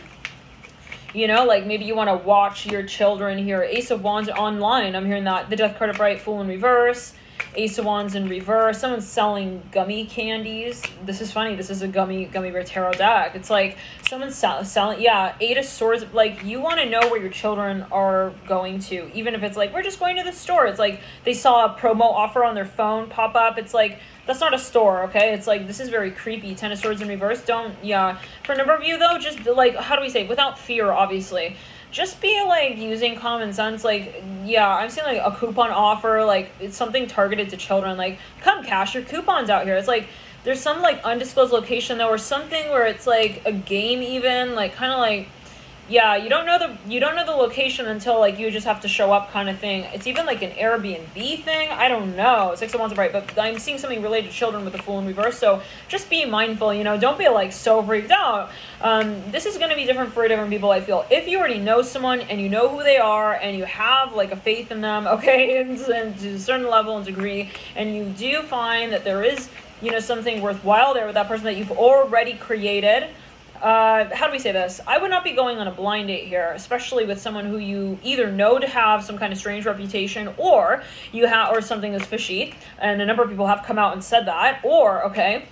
You know, like maybe you want to watch your children here. Ace of Wands online. I'm hearing that. The Death card upright, Fool in reverse. Ace of Wands in reverse. Someone's selling gummy candies. This is funny. This is a gummy bear tarot deck. It's like someone's selling, yeah, Eight of Swords. Like, you want to know where your children are going to, even if it's like, we're just going to the store. It's like they saw a promo offer on their phone pop up. It's like, that's not a store, okay? It's like, this is very creepy. Ten of Swords in reverse. Don't, yeah. For a number of you, though, just like, how do we say, without fear, obviously. Just be like using common sense. Like, yeah, I'm seeing like a coupon offer, like it's something targeted to children. Like, come cash your coupons out here. It's like there's some like undisclosed location though, or something where it's like a game, even like kind of like, yeah, you don't know the location until like you just have to show up kind of thing. It's even like an Airbnb thing. I don't know. Six of Wands right, but I'm seeing something related to children with the Fool in reverse. So just be mindful, you know, don't be like so freaked out. This is going to be different for different people, I feel. If you already know someone and you know who they are and you have like a faith in them, okay, and to a certain level and degree, and you do find that there is, you know, something worthwhile there with that person that you've already created. How do we say this? I would not be going on a blind date here, especially with someone who you either know to have some kind of strange reputation, or you have, or something that's fishy, and a number of people have come out and said that, or, okay,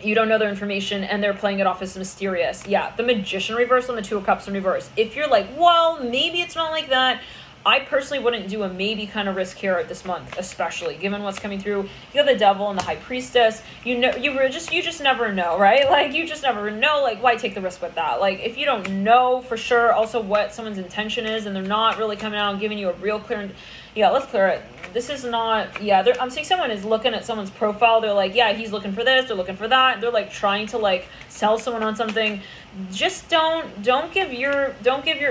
you don't know their information and they're playing it off as mysterious. Yeah, the Magician reverse on the Two of Cups in reverse. If you're like, well, maybe it's not like that, I personally wouldn't do a maybe kind of risk here this month, especially given what's coming through. You have the Devil and the High Priestess. You know, you just never know, right? Like, you just never know. Like, why take the risk with that? Like, if you don't know for sure also what someone's intention is, and they're not really coming out and giving you a real clear, yeah, let's clear it. This is not, yeah, I'm seeing someone is looking at someone's profile. They're like, yeah, he's looking for this, they're looking for that. They're like trying to like sell someone on something. Just don't give your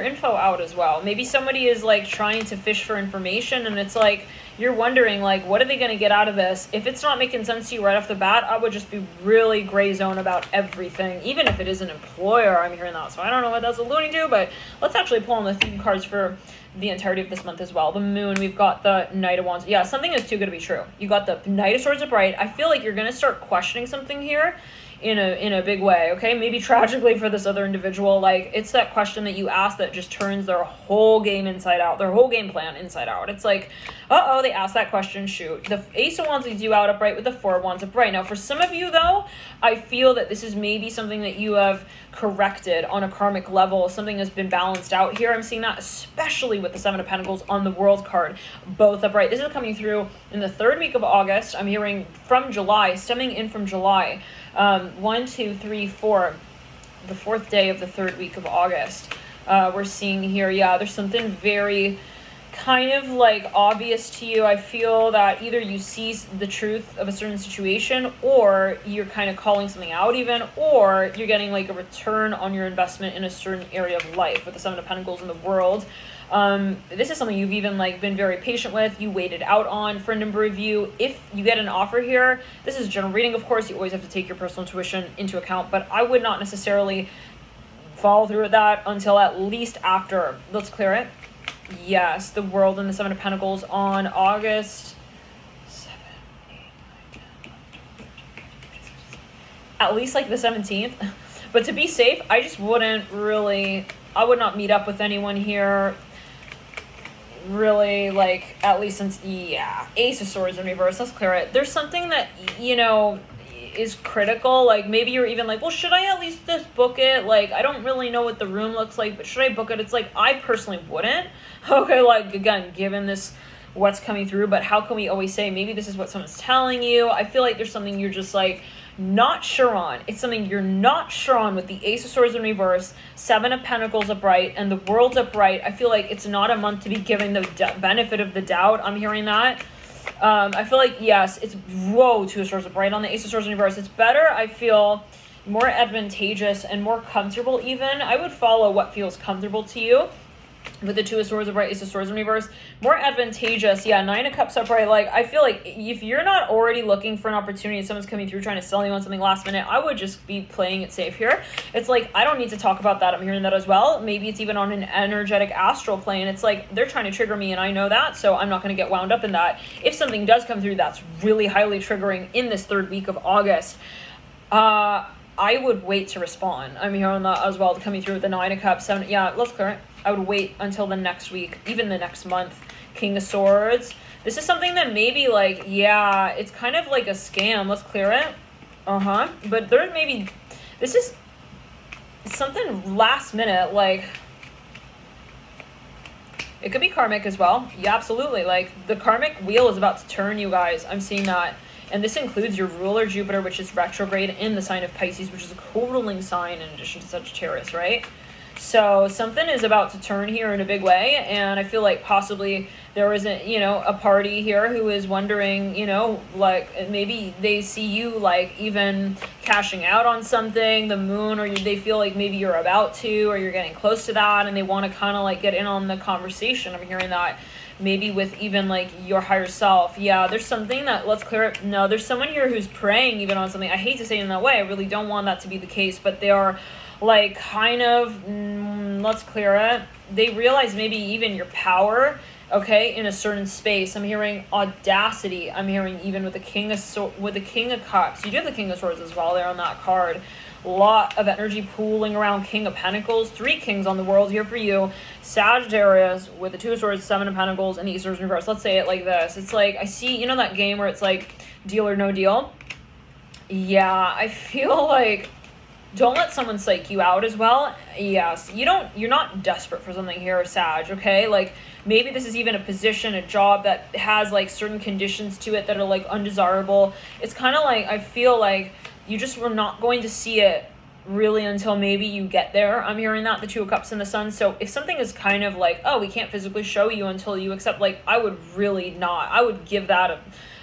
info out as well. Maybe somebody is like trying to fish for information, and it's like you're wondering like, what are they going to get out of this? If it's not making sense to you right off the bat, I would just be really gray zone about everything, even if it is an employer. I'm hearing that, so I don't know what that's alluding to, but let's actually pull on the theme cards for the entirety of this month as well. The Moon, we've got the Knight of Wands. Yeah, something is too good to be true. You got the Knight of Swords upright. I feel like you're going to start questioning something here in a big way, okay? Maybe tragically for this other individual. Like, it's that question that you ask that just turns their whole game inside out, their whole game plan inside out. It's like, uh-oh, they asked that question, shoot. The Ace of Wands leads you out upright with the Four of Wands upright. Now, for some of you, though, I feel that this is maybe something that you have corrected on a karmic level. Something has been balanced out here. I'm seeing that especially with the Seven of Pentacles on the World card, both upright. This is coming through in the third week of August. I'm hearing from July, stemming in from July. 1, 2, 3, 4, the fourth day of the third week of August. We're seeing here, yeah, there's something very kind of like obvious to you. I feel that either you see the truth of a certain situation, or you're kind of calling something out even, or you're getting like a return on your investment in a certain area of life with the Seven of Pentacles in the World. This is something you've even like been very patient with, you waited out on for a number of you. If you get an offer here, this is a general reading, of course, you always have to take your personal intuition into account, but I would not necessarily follow through with that until at least after, let's clear it. Yes, the World and the Seven of Pentacles on August 7, 8, 9, 10, 11, 12, 13, 14, 15, 16. At least like the 17th. But to be safe, I just wouldn't really, I would not meet up with anyone here. Really, like, at least since, yeah, Ace of Swords in reverse, let's clear it. There's something that, you know, is critical. Like, maybe you're even like, well, should I at least just book it? Like, I don't really know what the room looks like, but should I book it? It's like, I personally wouldn't. Okay, like, again, given this, what's coming through, but how can we always say, maybe this is what someone's telling you? I feel like there's something you're just like, not sure on. It's something you're not sure on with the Ace of Swords in reverse, Seven of Pentacles upright, and the World upright. I feel like it's not a month to be given the benefit of the doubt. I'm hearing that. I feel like, yes, it's, whoa, Two of Swords upright on the Ace of Swords in reverse. It's better, I feel, more advantageous and more comfortable even. I would follow what feels comfortable to you. With the Two of Swords upright, Ace of Swords in reverse, more advantageous. Yeah, Nine of Cups upright. Like, I feel like if you're not already looking for an opportunity and someone's coming through trying to sell you on something last minute, I would just be playing it safe here. It's like, I don't need to talk about that. I'm hearing that as well. Maybe it's even on an energetic astral plane. It's like, they're trying to trigger me and I know that, so I'm not going to get wound up in that. If something does come through that's really highly triggering in this third week of August, I would wait to respond. I'm hearing that as well, coming through with the Nine of Cups. Yeah, let's clear it. I would wait until the next week, even the next month. King of Swords, This is something that maybe, like, yeah, it's kind of like a scam. Let's clear it. But there maybe, this is something last minute, like, it could be karmic as well. Yeah, absolutely. Like, the karmic wheel is about to turn, you guys. I'm seeing that. And this includes your ruler, Jupiter, which is retrograde in the sign of Pisces, which is a co-ruling sign in addition to Sagittarius, right? So something is about to turn here in a big way, and I feel like possibly there isn't, you know, a party here who is wondering, you know, like maybe they see you like even cashing out on something, the moon, or they feel like maybe you're about to, or you're getting close to that, and they want to kind of like get in on the conversation. I'm hearing that. Maybe with even like your higher self. Yeah, there's something that, let's clear it. No, there's someone here who's praying even on something. I hate to say it in that way. I really don't want that to be the case, but they are like kind of, let's clear it. They realize maybe even your power, okay, in a certain space. I'm hearing audacity. I'm hearing even with the King of Cups. You do have the King of Swords as well there on that card. Lot of energy pooling around King of Pentacles. 3 kings on the world here for you. Sagittarius with the 2 of Swords, 7 of Pentacles, and the East in reverse. Let's say it like this. It's like, I see, you know that game where it's like deal or no deal? Yeah, I feel like don't let someone psych you out as well. Yes, you're not desperate for something here, Sag, okay? Like, maybe this is even a position, a job that has like certain conditions to it that are like undesirable. It's kind of like, I feel like you just were not going to see it really until maybe you get there. I'm hearing that, the 2 of Cups and the Sun. So if something is kind of like, oh, we can't physically show you until you accept, like, I would really not. I would give that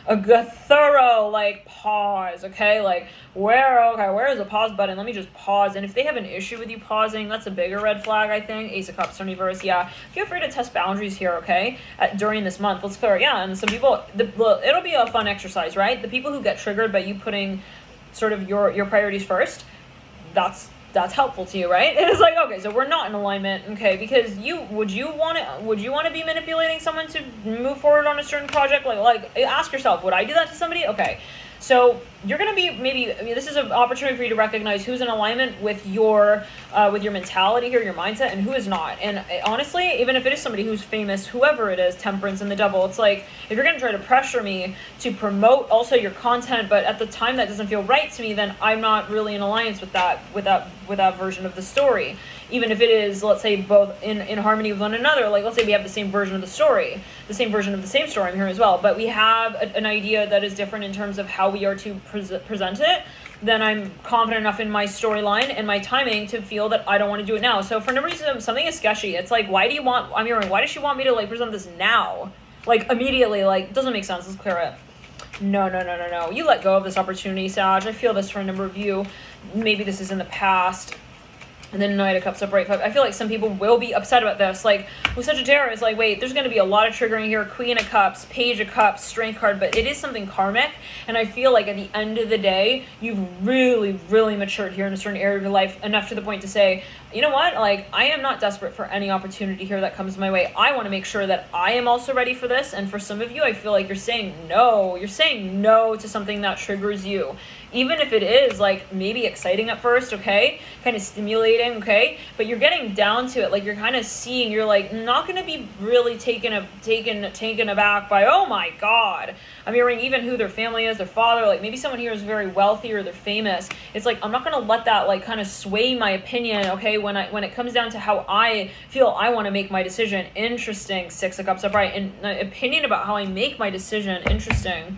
a good thorough like pause, okay? Like, where is the pause button? Let me just pause. And if they have an issue with you pausing, that's a bigger red flag, I think. Ace of Cups in reverse. Yeah, feel free to test boundaries here, okay? During this month, let's clear. Yeah, and some people, it'll be a fun exercise, right? The people who get triggered by you putting sort of your priorities first, that's helpful to you, right? It's like, okay, so we're not in alignment, okay? Because would you want to be manipulating someone to move forward on a certain project? Like ask yourself, would I do that to somebody? Okay, so you're gonna be this is an opportunity for you to recognize who's in alignment with your mentality here, your mindset, and who is not. And honestly, even if it is somebody who's famous, whoever it is, Temperance and the Devil, it's like, if you're gonna try to pressure me to promote also your content, but at the time that doesn't feel right to me, then I'm not really in alliance with that version of the story. Even if it is, let's say, both in harmony with one another. Like, let's say we have the same version of the story, the same version of the same story I'm here as well, but we have an idea that is different in terms of how we are to present it, then I'm confident enough in my storyline and my timing to feel that I don't want to do it now. So for no reason, something is sketchy. It's like, why does she want me to like present this now? Like immediately, like, it doesn't make sense. Let's clear it. No. You let go of this opportunity, Sag. I feel this for a number of you. Maybe this is in the past. And then Knight of Cups upright. I feel like some people will be upset about this. Like, with Sagittarius, like, wait, there's going to be a lot of triggering here. Queen of Cups, Page of Cups, Strength card, but it is something karmic. And I feel like at the end of the day, you've really, really matured here in a certain area of your life, enough to the point to say, you know what? Like, I am not desperate for any opportunity here that comes my way. I want to make sure that I am also ready for this. And for some of you, I feel like you're saying no. You're saying no to something that triggers you. Even if it is like maybe exciting at first, okay, kind of stimulating, okay, but you're getting down to it, like you're kind of seeing, you're like not going to be really taken aback by, oh my god. I'm hearing even who their family is, their father, like maybe someone here is very wealthy or they're famous. It's like, I'm not going to let that like kind of sway my opinion, okay, when it comes down to how I feel I want to make my decision. Interesting. 6 of Cups upright, and opinion about how I make my decision. Interesting.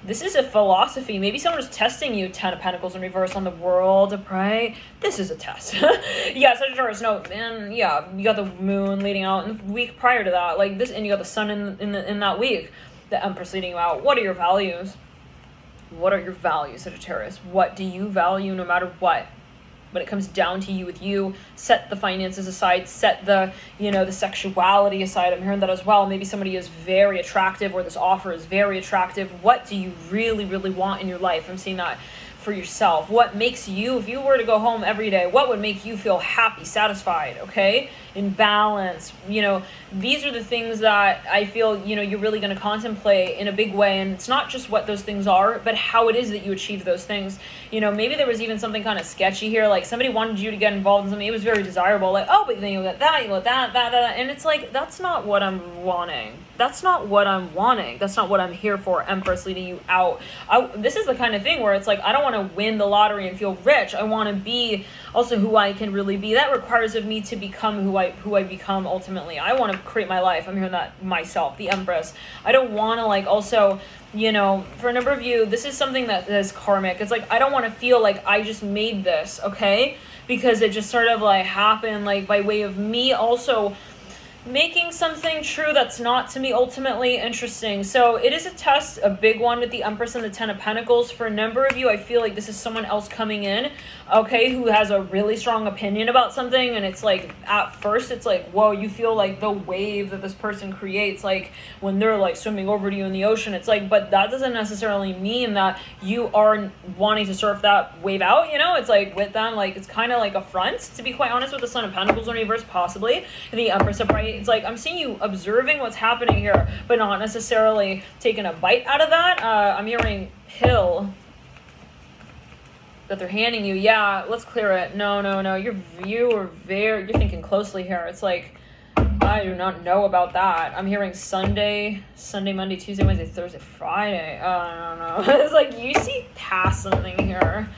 This is a philosophy. Maybe someone is testing you. 10 of Pentacles in reverse on the world, right? This is a test. Yeah, Sagittarius, no, man, yeah, you got the moon leading out, and the week prior to that, like this, and you got the sun in that week, the Empress leading you out. What are your values? What are your values, Sagittarius? What do you value no matter what? When it comes down to you, with you, set the finances aside, set the, the sexuality aside. I'm hearing that as well. Maybe somebody is very attractive, or this offer is very attractive. What do you really, really want in your life? I'm seeing that for yourself. What makes you, if you were to go home every day, what would make you feel happy, satisfied, okay? In balance. These are the things that I feel, you're really going to contemplate in a big way. And it's not just what those things are, but how it is that you achieve those things. Maybe there was even something kind of sketchy here. Like somebody wanted you to get involved in something. It was very desirable. Like, oh, but then you let that, you let that. And it's like, that's not what I'm wanting. that's not what I'm wanting. That's not what I'm here for. Empress leading you out. This is the kind of thing where it's like, I don't want to win the lottery and feel rich. I want to be also who I can really be. That requires of me to become who I become ultimately. I want to create my life. I'm hearing that myself, the Empress. I don't want to like also, you know, for a number of you, this is something that is karmic. It's like, I don't want to feel like I just made this, okay? Because it just sort of like happened like by way of me also making something true that's not to me ultimately interesting. So it is a test, a big one with the Empress and the Ten of Pentacles. For a number of you, I feel like this is someone else coming in, okay, who has a really strong opinion about something, and it's like, at first, it's like, whoa, you feel like the wave that this person creates, like, when they're, like, swimming over to you in the ocean, it's like, but that doesn't necessarily mean that you are wanting to surf that wave out, you know? It's like, with them, like, it's kind of like a front, to be quite honest, with the Son of Pentacles in reverse, possibly, and the Empress upright. It's like, I'm seeing you observing what's happening here, but not necessarily taking a bite out of that. I'm hearing pill that they're handing you. Yeah, let's clear it. No. You're thinking closely here. It's like, I do not know about that. I'm hearing Sunday, Monday, Tuesday, Wednesday, Thursday, Friday. I don't know. It's like, you see past something here.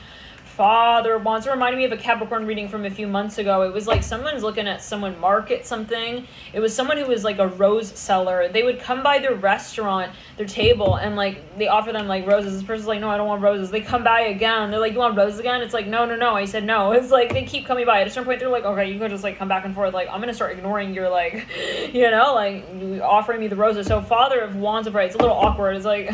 Father of Wands. It reminded me of a Capricorn reading from a few months ago. It was like someone's looking at someone market something. It was someone who was like a rose seller. They would come by their restaurant, their table, and like they offer them like roses. This person's like, no, I don't want roses. They come by again. They're like, you want roses again? It's like, no. I said no. It's like they keep coming by. At a certain point, they're like, okay, you can just like come back and forth. Like, I'm gonna start ignoring your like, you know, like you offering me the roses. So Father of Wands upright. It's a little awkward. It's like,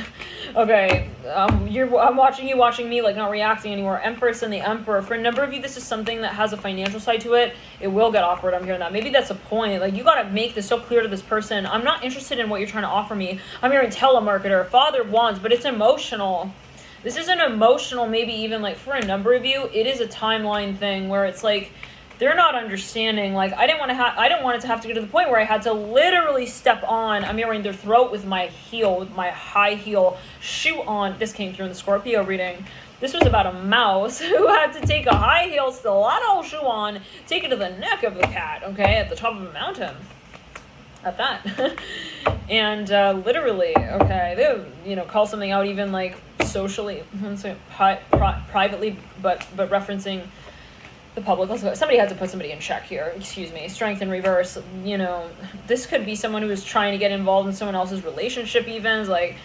okay, I'm watching you, watching me, like not reacting anymore. Empress and the Emperor. For a number of you, this is something that has a financial side to it. It will get awkward. I'm hearing that. Maybe that's a point. Like, you got to make this so clear to this person. I'm not interested in what you're trying to offer me. I'm hearing telemarketer, Father of Wands, but it's emotional. This is an emotional, maybe even like for a number of you, it is a timeline thing where it's like, they're not understanding. Like, I didn't want it to have to get to the point where I had to literally step on, I'm hearing their throat with my heel, with my high heel shoe on. This came through in the Scorpio reading. This was about a mouse who had to take a high heel stiletto shoe on, take it to the neck of the cat, okay, at the top of a mountain. At that. And literally, okay, they would, you know, call something out even like socially, privately, but referencing the public. Somebody had to put somebody in check here. Excuse me. Strength in reverse. You know, this could be someone who is trying to get involved in someone else's relationship even. It's like,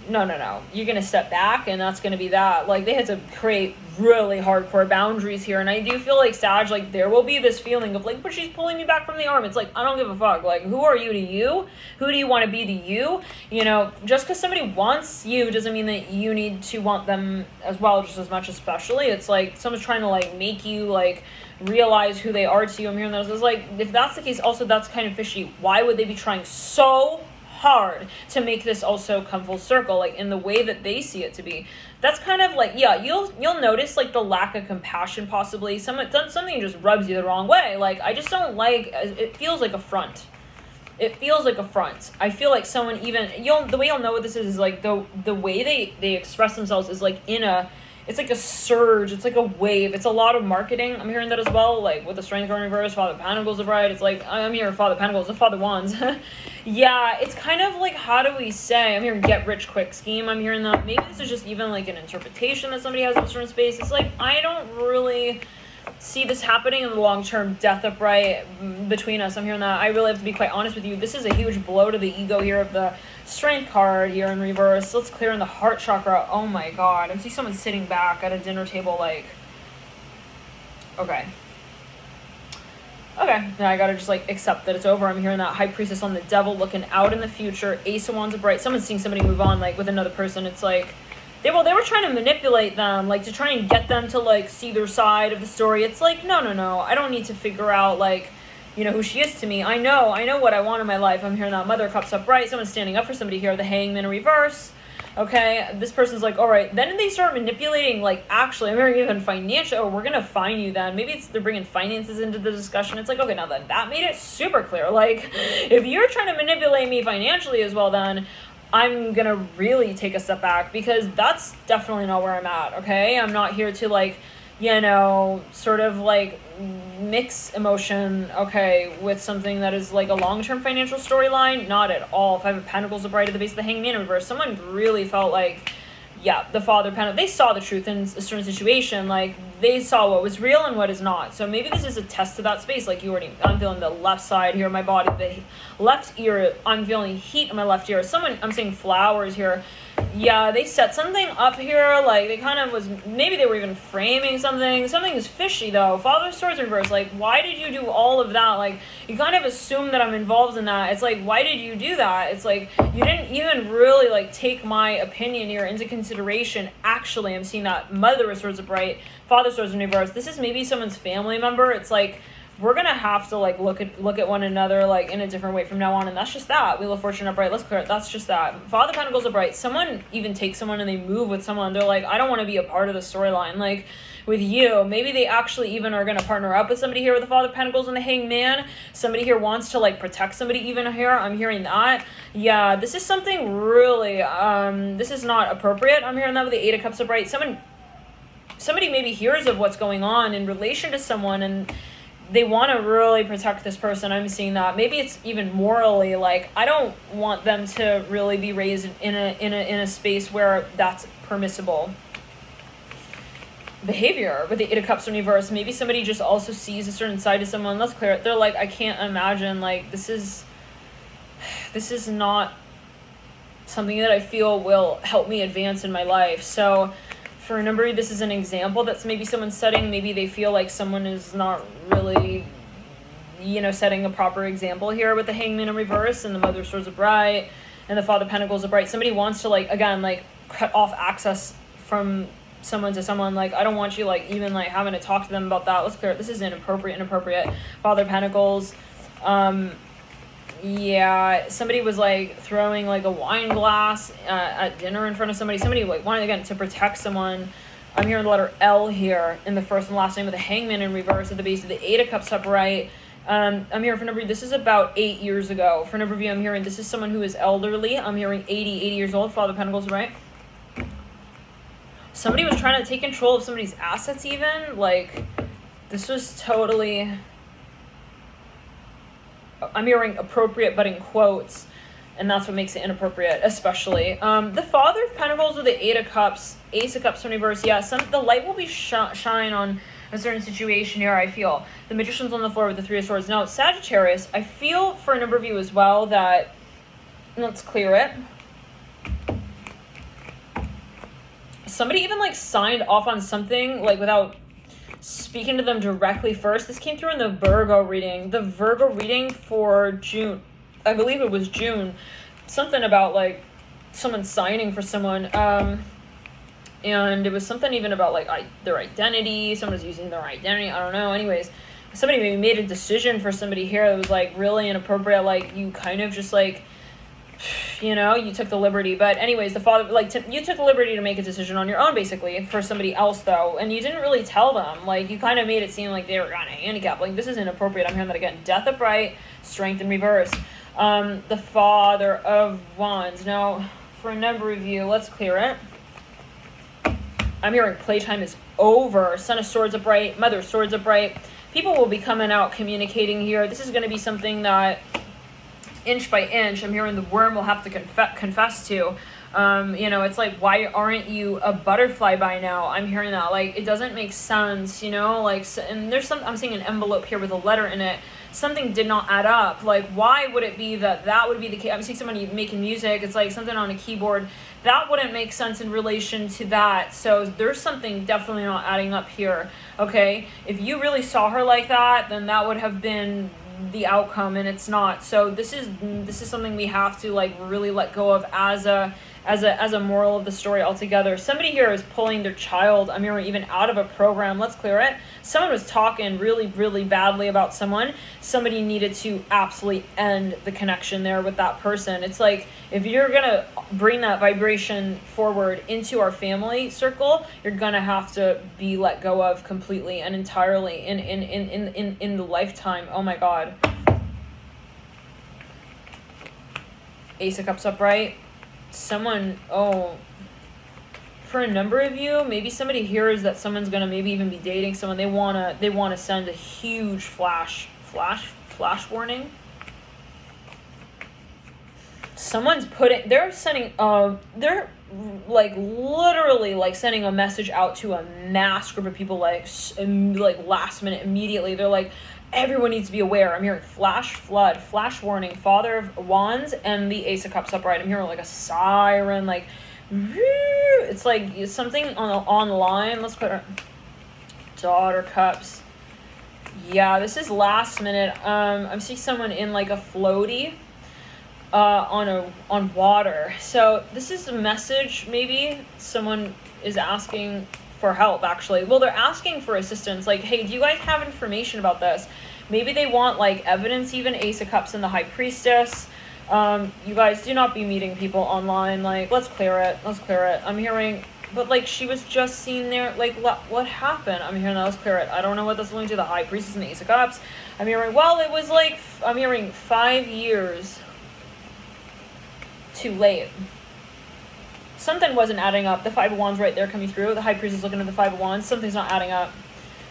no. You're going to step back and that's going to be that. Like, they had to create really hardcore boundaries here. And I do feel like, Sag, like, there will be this feeling of like, but she's pulling me back from the arm. It's like, I don't give a fuck. Like, who are you to you? Who do you want to be to you? You know, just because somebody wants you doesn't mean that you need to want them as well, just as much, especially. It's like someone's trying to like make you like realize who they are to you. I'm hearing those. It's like, if that's the case, also that's kind of fishy. Why would they be trying so hard to make this also come full circle, like in the way that they see it to be? That's kind of like, yeah, you'll notice like the lack of compassion, possibly. Something just rubs you the wrong way. Like, I just don't like, it feels like a front. It feels like a front. I feel like someone even, the way you'll know what this is like the way they express themselves is like it's like a surge. It's like a wave. It's a lot of marketing. I'm hearing that as well. Like with the Strength card in reverse, Father of Pentacles upright. It's like, I'm hearing Father of Pentacles, the Father of Wands. Yeah, it's kind of like, how do we say? I'm hearing get rich quick scheme. I'm hearing that. Maybe this is just even like an interpretation that somebody has of a certain space. It's like, I don't really see this happening in the long term. Death upright between us. I'm hearing that. I really have to be quite honest with you. This is a huge blow to the ego here of the Strength card here in reverse. Let's clear in the heart chakra. Oh my god. I see someone sitting back at a dinner table like, okay. Now I gotta just like accept that it's over. I'm hearing that High Priestess on the Devil, looking out in the future. Ace of Wands upright. Someone's seeing somebody move on like with another person. It's like, they were trying to manipulate them, like to try and get them to like see their side of the story. It's like, no. I don't need to figure out like, you know, who she is to me. I know what I want in my life. I'm hearing that Mother of Cups upright. Someone's standing up for somebody here. The Hangman in reverse. Okay, this person's like, all right. Then they start manipulating, like, actually, I'm hearing even financial. Oh, we're going to fine you then. Maybe they're bringing finances into the discussion. It's like, okay, now that made it super clear. Like, if you're trying to manipulate me financially as well, then I'm going to really take a step back, because that's definitely not where I'm at, okay? I'm not here to, like, you know, sort of like mix emotion, okay, with something that is like a long-term financial storyline. Not at all. Five of Pentacles upright at the base of the Hangman in reverse. Someone really felt like, yeah, the Father Pentacle, they saw the truth in a certain situation. Like, they saw what was real and what is not. So maybe this is a test to that space. Like, I'm feeling the left side here of my body, the left ear, I'm feeling heat in my left ear. I'm seeing flowers here. Yeah, they set something up here. Like, they kind of maybe they were even framing something. Something is fishy, though. Father of Swords in reverse. Like, why did you do all of that? Like, you kind of assume that I'm involved in that. It's like, why did you do that? It's like, you didn't even really, like, take my opinion here into consideration. Actually, I'm seeing that Mother of Swords upright, Father of Swords in reverse. This is maybe someone's family member. It's like, we're gonna have to like look at one another like in a different way from now on, and that's just that. Wheel of Fortune upright, let's clear it. That's just that. Father of Pentacles upright. Someone even takes someone and they move with someone. They're like, I don't want to be a part of the storyline. Like with you, maybe they actually even are gonna partner up with somebody here with the Father of Pentacles and the Hangman. Somebody here wants to like protect somebody even here. I'm hearing that. Yeah, this is something really. This is not appropriate. I'm hearing that with the Eight of Cups upright. Somebody maybe hears of what's going on in relation to someone and they want to really protect this person. I'm seeing that. Maybe it's even morally like, I don't want them to really be raised in a space where that's permissible behavior. With the Eight of Cups in reverse, maybe somebody just also sees a certain side to someone. Let's clear it. They're like, I can't imagine, like, this is not something that I feel will help me advance in my life. So for a number, this is an example that's maybe someone setting. Maybe they feel like someone is not really, setting a proper example here with the Hangman in reverse and the Mother of Swords upright and the Father of Pentacles upright. Somebody wants to cut off access from someone to someone. Like, I don't want you even having to talk to them about that. Let's clear it. This is inappropriate. Father of Pentacles. Yeah, somebody was throwing a wine glass at dinner in front of somebody. Somebody wanted again to protect someone. I'm hearing the letter L here in the first and last name with the Hangman in reverse at the base of the Eight of Cups upright. I'm hearing for a number of you, this is about 8 years ago. For a number of you, I'm hearing this is someone who is elderly. I'm hearing 80 years old. Father of Pentacles, right? Somebody was trying to take control of somebody's assets even. This was totally... I'm hearing appropriate, but in quotes, and that's what makes it inappropriate, especially. The Father of Pentacles with the Eight of Cups, Ace of Cups in reverse. Yeah, the light will be shine on a certain situation here, I feel. The Magician's on the floor with the Three of Swords. Now, Sagittarius, I feel for a number of you as well that, let's clear it. Somebody even signed off on something without speaking to them directly first. This came through in the Virgo reading. The Virgo reading for June. I believe it was June. Something about someone signing for someone. And it was something even about their identity. Someone was using their identity. I don't know. Anyways, somebody maybe made a decision for somebody here that was really inappropriate. You kind of just you took the liberty. But anyways, the Father, you took the liberty to make a decision on your own, basically, for somebody else, though. And you didn't really tell them. You kind of made it seem like they were kind of handicapped. This is inappropriate. I'm hearing that again. Death upright, Strength in reverse. The Father of Wands. Now, for a number of you, let's clear it. I'm hearing playtime is over. Son of Swords upright, Mother of Swords upright. People will be coming out communicating here. This is going to be something that... inch by inch, I'm hearing the worm will have to confess to. It's why aren't you a butterfly by now? I'm hearing that. It doesn't make sense, and there's I'm seeing an envelope here with a letter in it. Something did not add up. Why would it be that would be the case? I'm seeing somebody making music. It's something on a keyboard. That wouldn't make sense in relation to that. So there's something definitely not adding up here. Okay. If you really saw her like that, then that would have been the outcome, and it's not. So this is something we have to really let go of as a moral of the story altogether. Somebody here is pulling their child, I'm hearing, even out of a program. Let's clear it. Someone was talking really, really badly about someone. Somebody needed to absolutely end the connection there with that person. It's if you're gonna bring that vibration forward into our family circle, you're gonna have to be let go of completely and entirely in the lifetime. Oh my God. Ace of Cups upright. Someone, for a number of you, maybe somebody hears that someone's gonna maybe even be dating someone. They wanna send a huge flash warning. They're sending they're like literally like sending a message out to a mass group of people, like last minute, immediately. They're like, everyone needs to be aware. I'm hearing flash flood, flash warning, Father of Wands, and the Ace of Cups upright. I'm hearing like a siren, like it's like something on the line. Let's put Daughter Cups. Yeah, this is last minute. I'm seeing someone in like a floaty on water. So this is a message. Maybe someone is asking for help, actually. Well, they're asking for assistance. Like, hey, do you guys have information about this? Maybe they want like evidence, even Ace of Cups and the High Priestess. You guys do not be meeting people online. Like, let's clear it. I'm hearing, but like she was just seen there. Like, what happened? I'm hearing that. Let's clear it. I don't know what that's alluding to. The High Priestess and the Ace of Cups. I'm hearing, well, it was like, I'm hearing 5 years too late. Something wasn't adding up. The Five of Wands right there coming through. The High Priestess looking at the Five of Wands. Something's not adding up.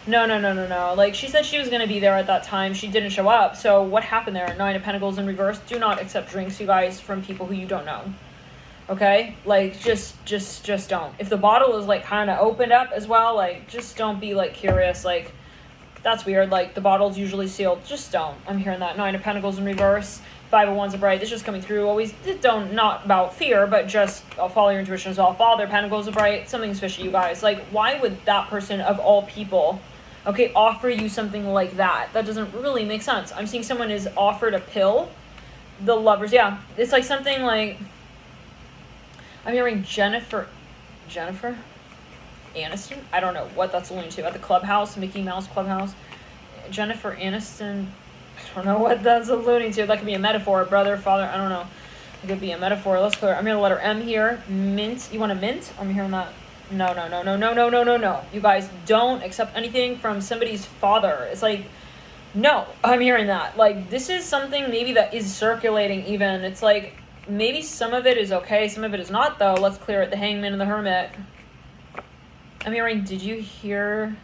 No. Like, she said she was going to be there at that time. She didn't show up. So what happened there? Nine of Pentacles in reverse. Do not accept drinks, you guys, from people who you don't know. Okay? Like, just don't. If the bottle is, like, kind of opened up as well, like, just don't be, like, curious. Like, that's weird. Like, the bottle's usually sealed. Just don't. I'm hearing that. Nine of Pentacles in reverse. Five of Wands upright. This is just coming through. Always don't, not about fear, but just I'll follow your intuition as well. Father, Pentacles upright. Something's fishy, you guys. Like, why would that person of all people, okay, offer you something like that? That doesn't really make sense. I'm seeing someone is offered a pill. The Lovers, yeah. It's like something like, I'm hearing Jennifer Aniston? I don't know what that's alluding to. At the clubhouse, Mickey Mouse clubhouse. Jennifer Aniston. I don't know what that's alluding to. That could be a metaphor. Brother, father, I don't know. It could be a metaphor. Let's clear. I'm hearing the letter M here. Mint. You want a mint? I'm hearing that. No. You guys don't accept anything from somebody's father. It's like, no. I'm hearing that. Like, this is something maybe that is circulating even. It's like, maybe some of it is okay. Some of it is not, though. Let's clear it. The Hangman and the Hermit. I'm hearing, did you hear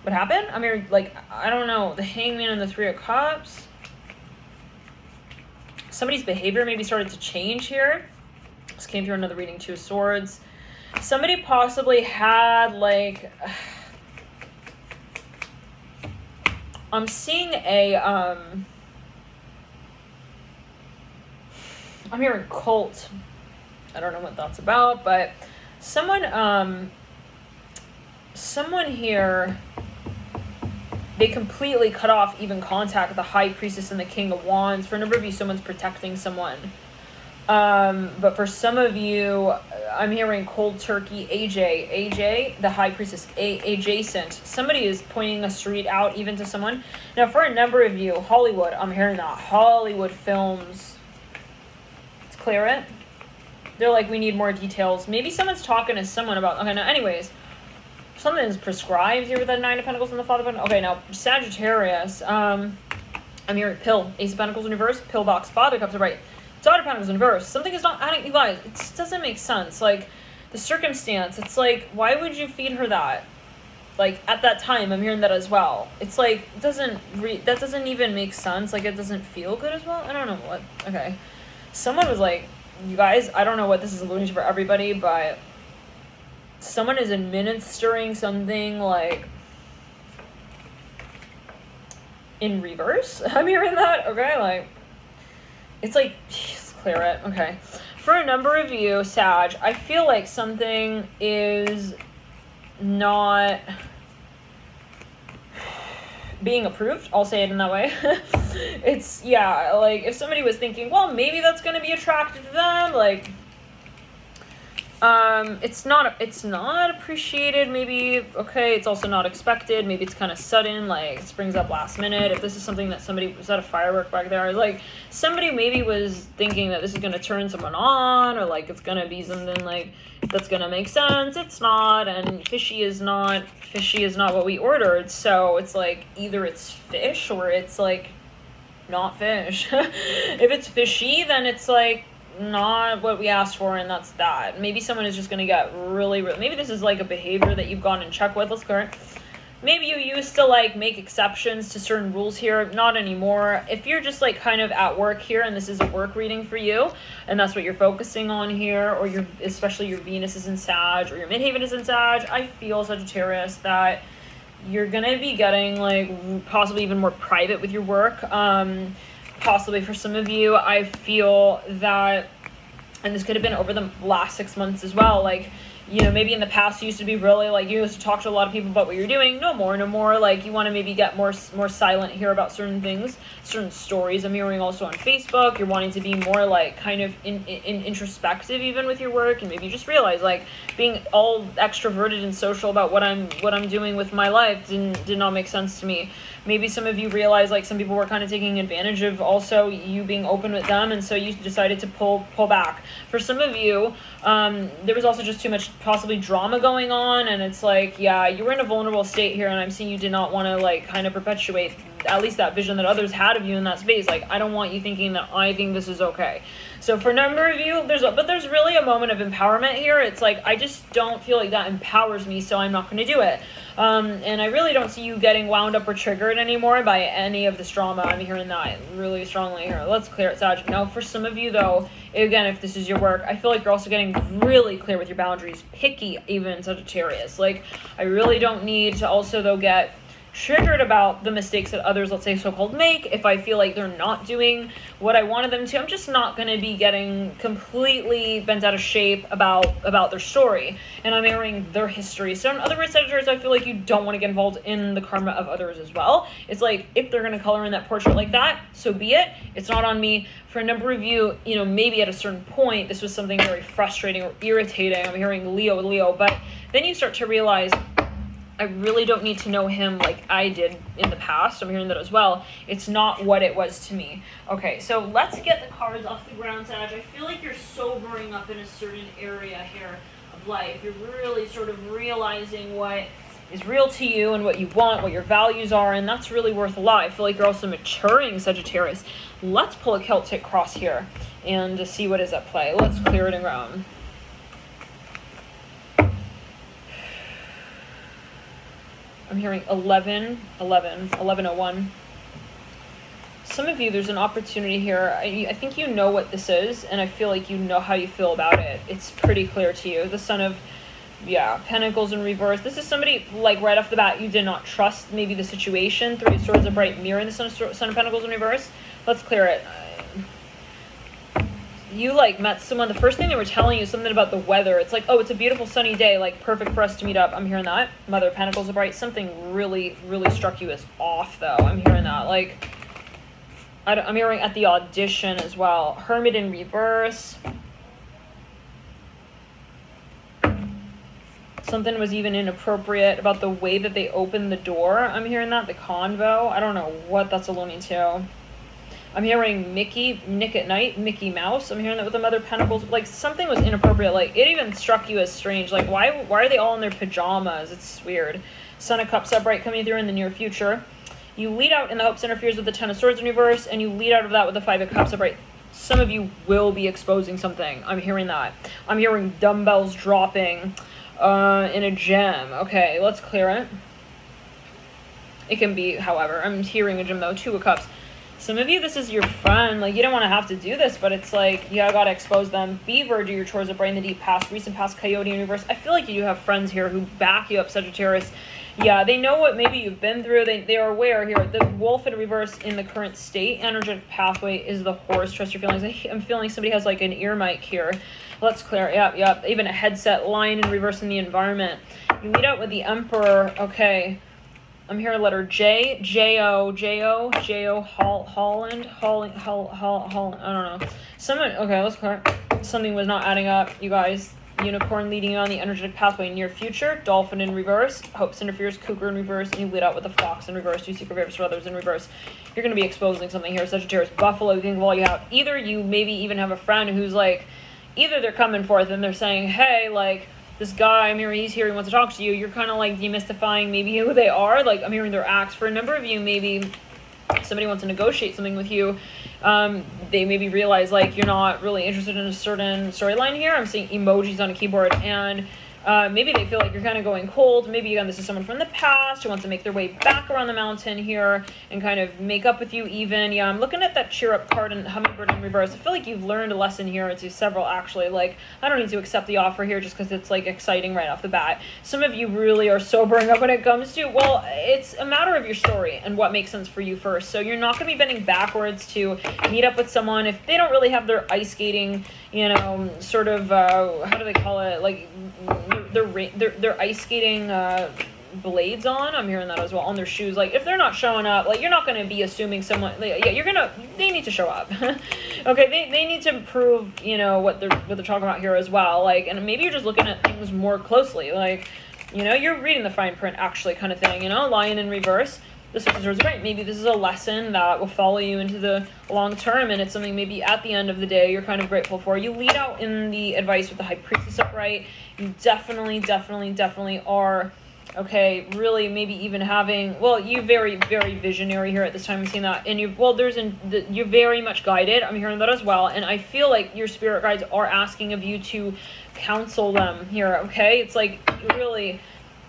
what happened? I'm hearing, like, I don't know, the Hangman and the Three of Cups. Somebody's behavior maybe started to change here. This came through another reading, Two of Swords. Somebody possibly had, like, I'm seeing a, I'm hearing cult. I don't know what that's about, but someone here, they completely cut off even contact with the High Priestess and the King of Wands. For a number of you, someone's protecting someone. But for some of you, I'm hearing cold turkey, AJ, the High Priestess, adjacent. Somebody is pointing a street out even to someone. Now, for a number of you, Hollywood, I'm hearing that. Hollywood films. Let's clear it. They're like, we need more details. Maybe someone's talking to someone about, okay, now, anyways. Something is prescribed here with the Nine of Pentacles and the Father of Pentacles. Okay, now, Sagittarius. I'm hearing pill. Ace of Pentacles in reverse. Pill box. Father Cups are right. Daughter of Pentacles in reverse. Something is not adding. You guys, it just doesn't make sense. Like, the circumstance. It's like, why would you feed her that? Like, at that time, I'm hearing that as well. It's like, that doesn't even make sense. Like, it doesn't feel good as well. I don't know what. Okay. Someone was like, you guys, I don't know what this is alluding to for everybody, but someone is administering something like in reverse. I'm hearing that. Okay, like it's like, let's clear it. Okay, for a number of you, Sag, I feel like something is not being approved. I'll say it in that way. It's, yeah, like if somebody was thinking, well, maybe that's going to be attractive to them, like it's not appreciated, maybe. Okay, it's also not expected, maybe it's kind of sudden, like it springs up last minute. If this is something that somebody, was that a firework back there? Like somebody maybe was thinking that this is going to turn someone on, or like it's going to be something like that's going to make sense. It's not, and fishy is not what we ordered. So it's like either it's fish or it's like not fish. If it's fishy, then it's like not what we asked for, and that's that. Maybe someone is just going to get really, maybe this is like a behavior that you've gone and checked with. Let's clear it. Maybe you used to like make exceptions to certain rules here, not anymore. If you're just like kind of at work here and this is a work reading for you and that's what you're focusing on here, or especially your Venus is in Sag or your midheaven is in Sag, I feel, Sagittarius, that you're gonna be getting like possibly even more private with your work. Possibly for some of you, I feel that, and this could have been over the last 6 months as well, like, you know, maybe in the past you used to be really like, you used to talk to a lot of people about what you're doing. No more. Like, you want to maybe get more silent here about certain things, certain stories. I'm hearing also on Facebook, you're wanting to be more like kind of in introspective even with your work, and maybe you just realize like being all extroverted and social about what I'm doing with my life did not make sense to me. Maybe some of you realize like some people were kind of taking advantage of also you being open with them, and so you decided to pull back. For some of you, there was also just too much possibly drama going on, and it's like, yeah, you were in a vulnerable state here, and I'm seeing you did not want to like kind of perpetuate at least that vision that others had of you in that space. Like, I don't want you thinking that I think this is okay. So for a number of you, there's really a moment of empowerment here. It's like, I just don't feel like that empowers me, so I'm not going to do it. And I really don't see you getting wound up or triggered anymore by any of this drama. I'm hearing that really strongly here. Let's clear it, Sag. Now, for some of you, though, again, if this is your work, I feel like you're also getting really clear with your boundaries, picky even, Sagittarius. Like, I really don't need to also, though, get triggered about the mistakes that others, let's say, so-called make. If I feel like they're not doing what I wanted them to, I'm just not going to be getting completely bent out of shape about their story, and I'm airing their history. So in other words, Sagittarius, I feel like you don't want to get involved in the karma of others as well. It's like, if they're going to color in that portrait like that, so be it. It's not on me. For a number of you, you know, maybe at a certain point this was something very frustrating or irritating. I'm hearing Leo, but then you start to realize, I really don't need to know him like I did in the past. I'm hearing that as well. It's not what it was to me. Okay, so let's get the cards off the ground, Sag. I feel like you're sobering up in a certain area here of life. You're really sort of realizing what is real to you and what you want, what your values are, and that's really worth a lot. I feel like you're also maturing, Sagittarius. Let's pull a Celtic cross here and see what is at play. Let's clear it around. I'm hearing 1101. Some of you, there's an opportunity here. I think you know what this is, and I feel like you know how you feel about it. It's pretty clear to you. The Son of, Pentacles in reverse. This is somebody, like, right off the bat, you did not trust maybe the situation. Three of Swords, a bright mirror in the Son of Pentacles in reverse. Let's clear it. You like met someone, the first thing they were telling you something about the weather. It's like, oh, it's a beautiful sunny day, like perfect for us to meet up. I'm hearing that. Mother of Pentacles are bright. Something really, really struck you as off, though. I'm hearing that. Like, I'm hearing at the audition as well. Hermit in reverse. Something was even inappropriate about the way that they opened the door. I'm hearing that. The convo. I don't know what that's alluding to. I'm hearing Nick at Night, Mickey Mouse. I'm hearing that with the Mother of Pentacles. Like, something was inappropriate. Like, it even struck you as strange. Like, why are they all in their pajamas? It's weird. Son of Cups upright coming through in the near future. You lead out in the Hopes interferes with the Ten of Swords in reverse, and you lead out of that with the Five of Cups upright. Some of you will be exposing something. I'm hearing that. I'm hearing dumbbells dropping in a gem. Okay, let's clear it. It can be, however. I'm hearing a gem, though. Two of Cups. Some of you, this is your friend. Like, you don't want to have to do this, but it's like, you gotta expose them. Beaver, do your chores of bright in the deep past. Recent past, Coyote in reverse. I feel like you do have friends here who back you up, Sagittarius. Yeah, they know what maybe you've been through. They are aware here. The Wolf in reverse in the current state. Energetic pathway is the Horse. Trust your feelings. I'm feeling somebody has like an ear mic here. Let's clear. Yep. Even a headset. Lion in reverse in the environment. You lead out with the Emperor. Okay. I'm hearing letter J, Holland, Holland, I don't know. Okay, let's clear. Something was not adding up, you guys. Unicorn leading you on the energetic pathway near future. Dolphin in reverse. Hopes interferes. Cougar in reverse. And you lead out with the Fox in reverse. You secret favors for others in reverse. You're going to be exposing something here. Sagittarius, Buffalo, you think of all you have. Either you maybe even have a friend who's like, either they're coming forth and they're saying, hey, like, this guy, I'm hearing he's here, he wants to talk to you. You're kind of like demystifying maybe who they are. Like, I'm hearing their acts. For a number of you, maybe somebody wants to negotiate something with you, They maybe realize like you're not really interested in a certain storyline here. I'm seeing emojis on a keyboard, and maybe they feel like you're kind of going cold. Maybe, again, this is someone from the past who wants to make their way back around the mountain here and kind of make up with you even. Yeah, I'm looking at that cheer up card and hummingbird in reverse. I feel like you've learned a lesson here. It's several, actually. Like, I don't need to accept the offer here just because it's, like, exciting right off the bat. Some of you really are sobering up when it comes to, well, it's a matter of your story and what makes sense for you first. So you're not going to be bending backwards to meet up with someone if they don't really have their ice skating, you know, sort of, how do they call it? Like, their ice skating blades on. I'm hearing that as well, on their shoes. Like, if they're not showing up, like, you're not going to be assuming someone, like, yeah, they need to show up. Okay, they need to prove, you know, what they're talking about here as well. Like, and maybe you're just looking at things more closely. Like, you know, you're reading the fine print actually, kind of thing, you know. Lion in reverse. The Six of Swords, right? Maybe this is a lesson that will follow you into the long term, and it's something maybe at the end of the day you're kind of grateful for. You lead out in the advice with the High Priestess upright. You definitely are, okay, really maybe even having, well, you're very, very visionary here at this time. I'm seeing that. And you're very much guided. I'm hearing that as well. And I feel like your spirit guides are asking of you to counsel them here, okay? It's like, really,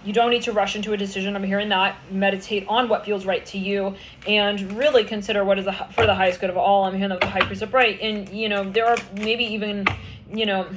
you don't need to rush into a decision. I'm hearing that. Meditate on what feels right to you and really consider what is for the highest good of all. I'm hearing that with the High Priest upright. And, you know, there are maybe even, you know,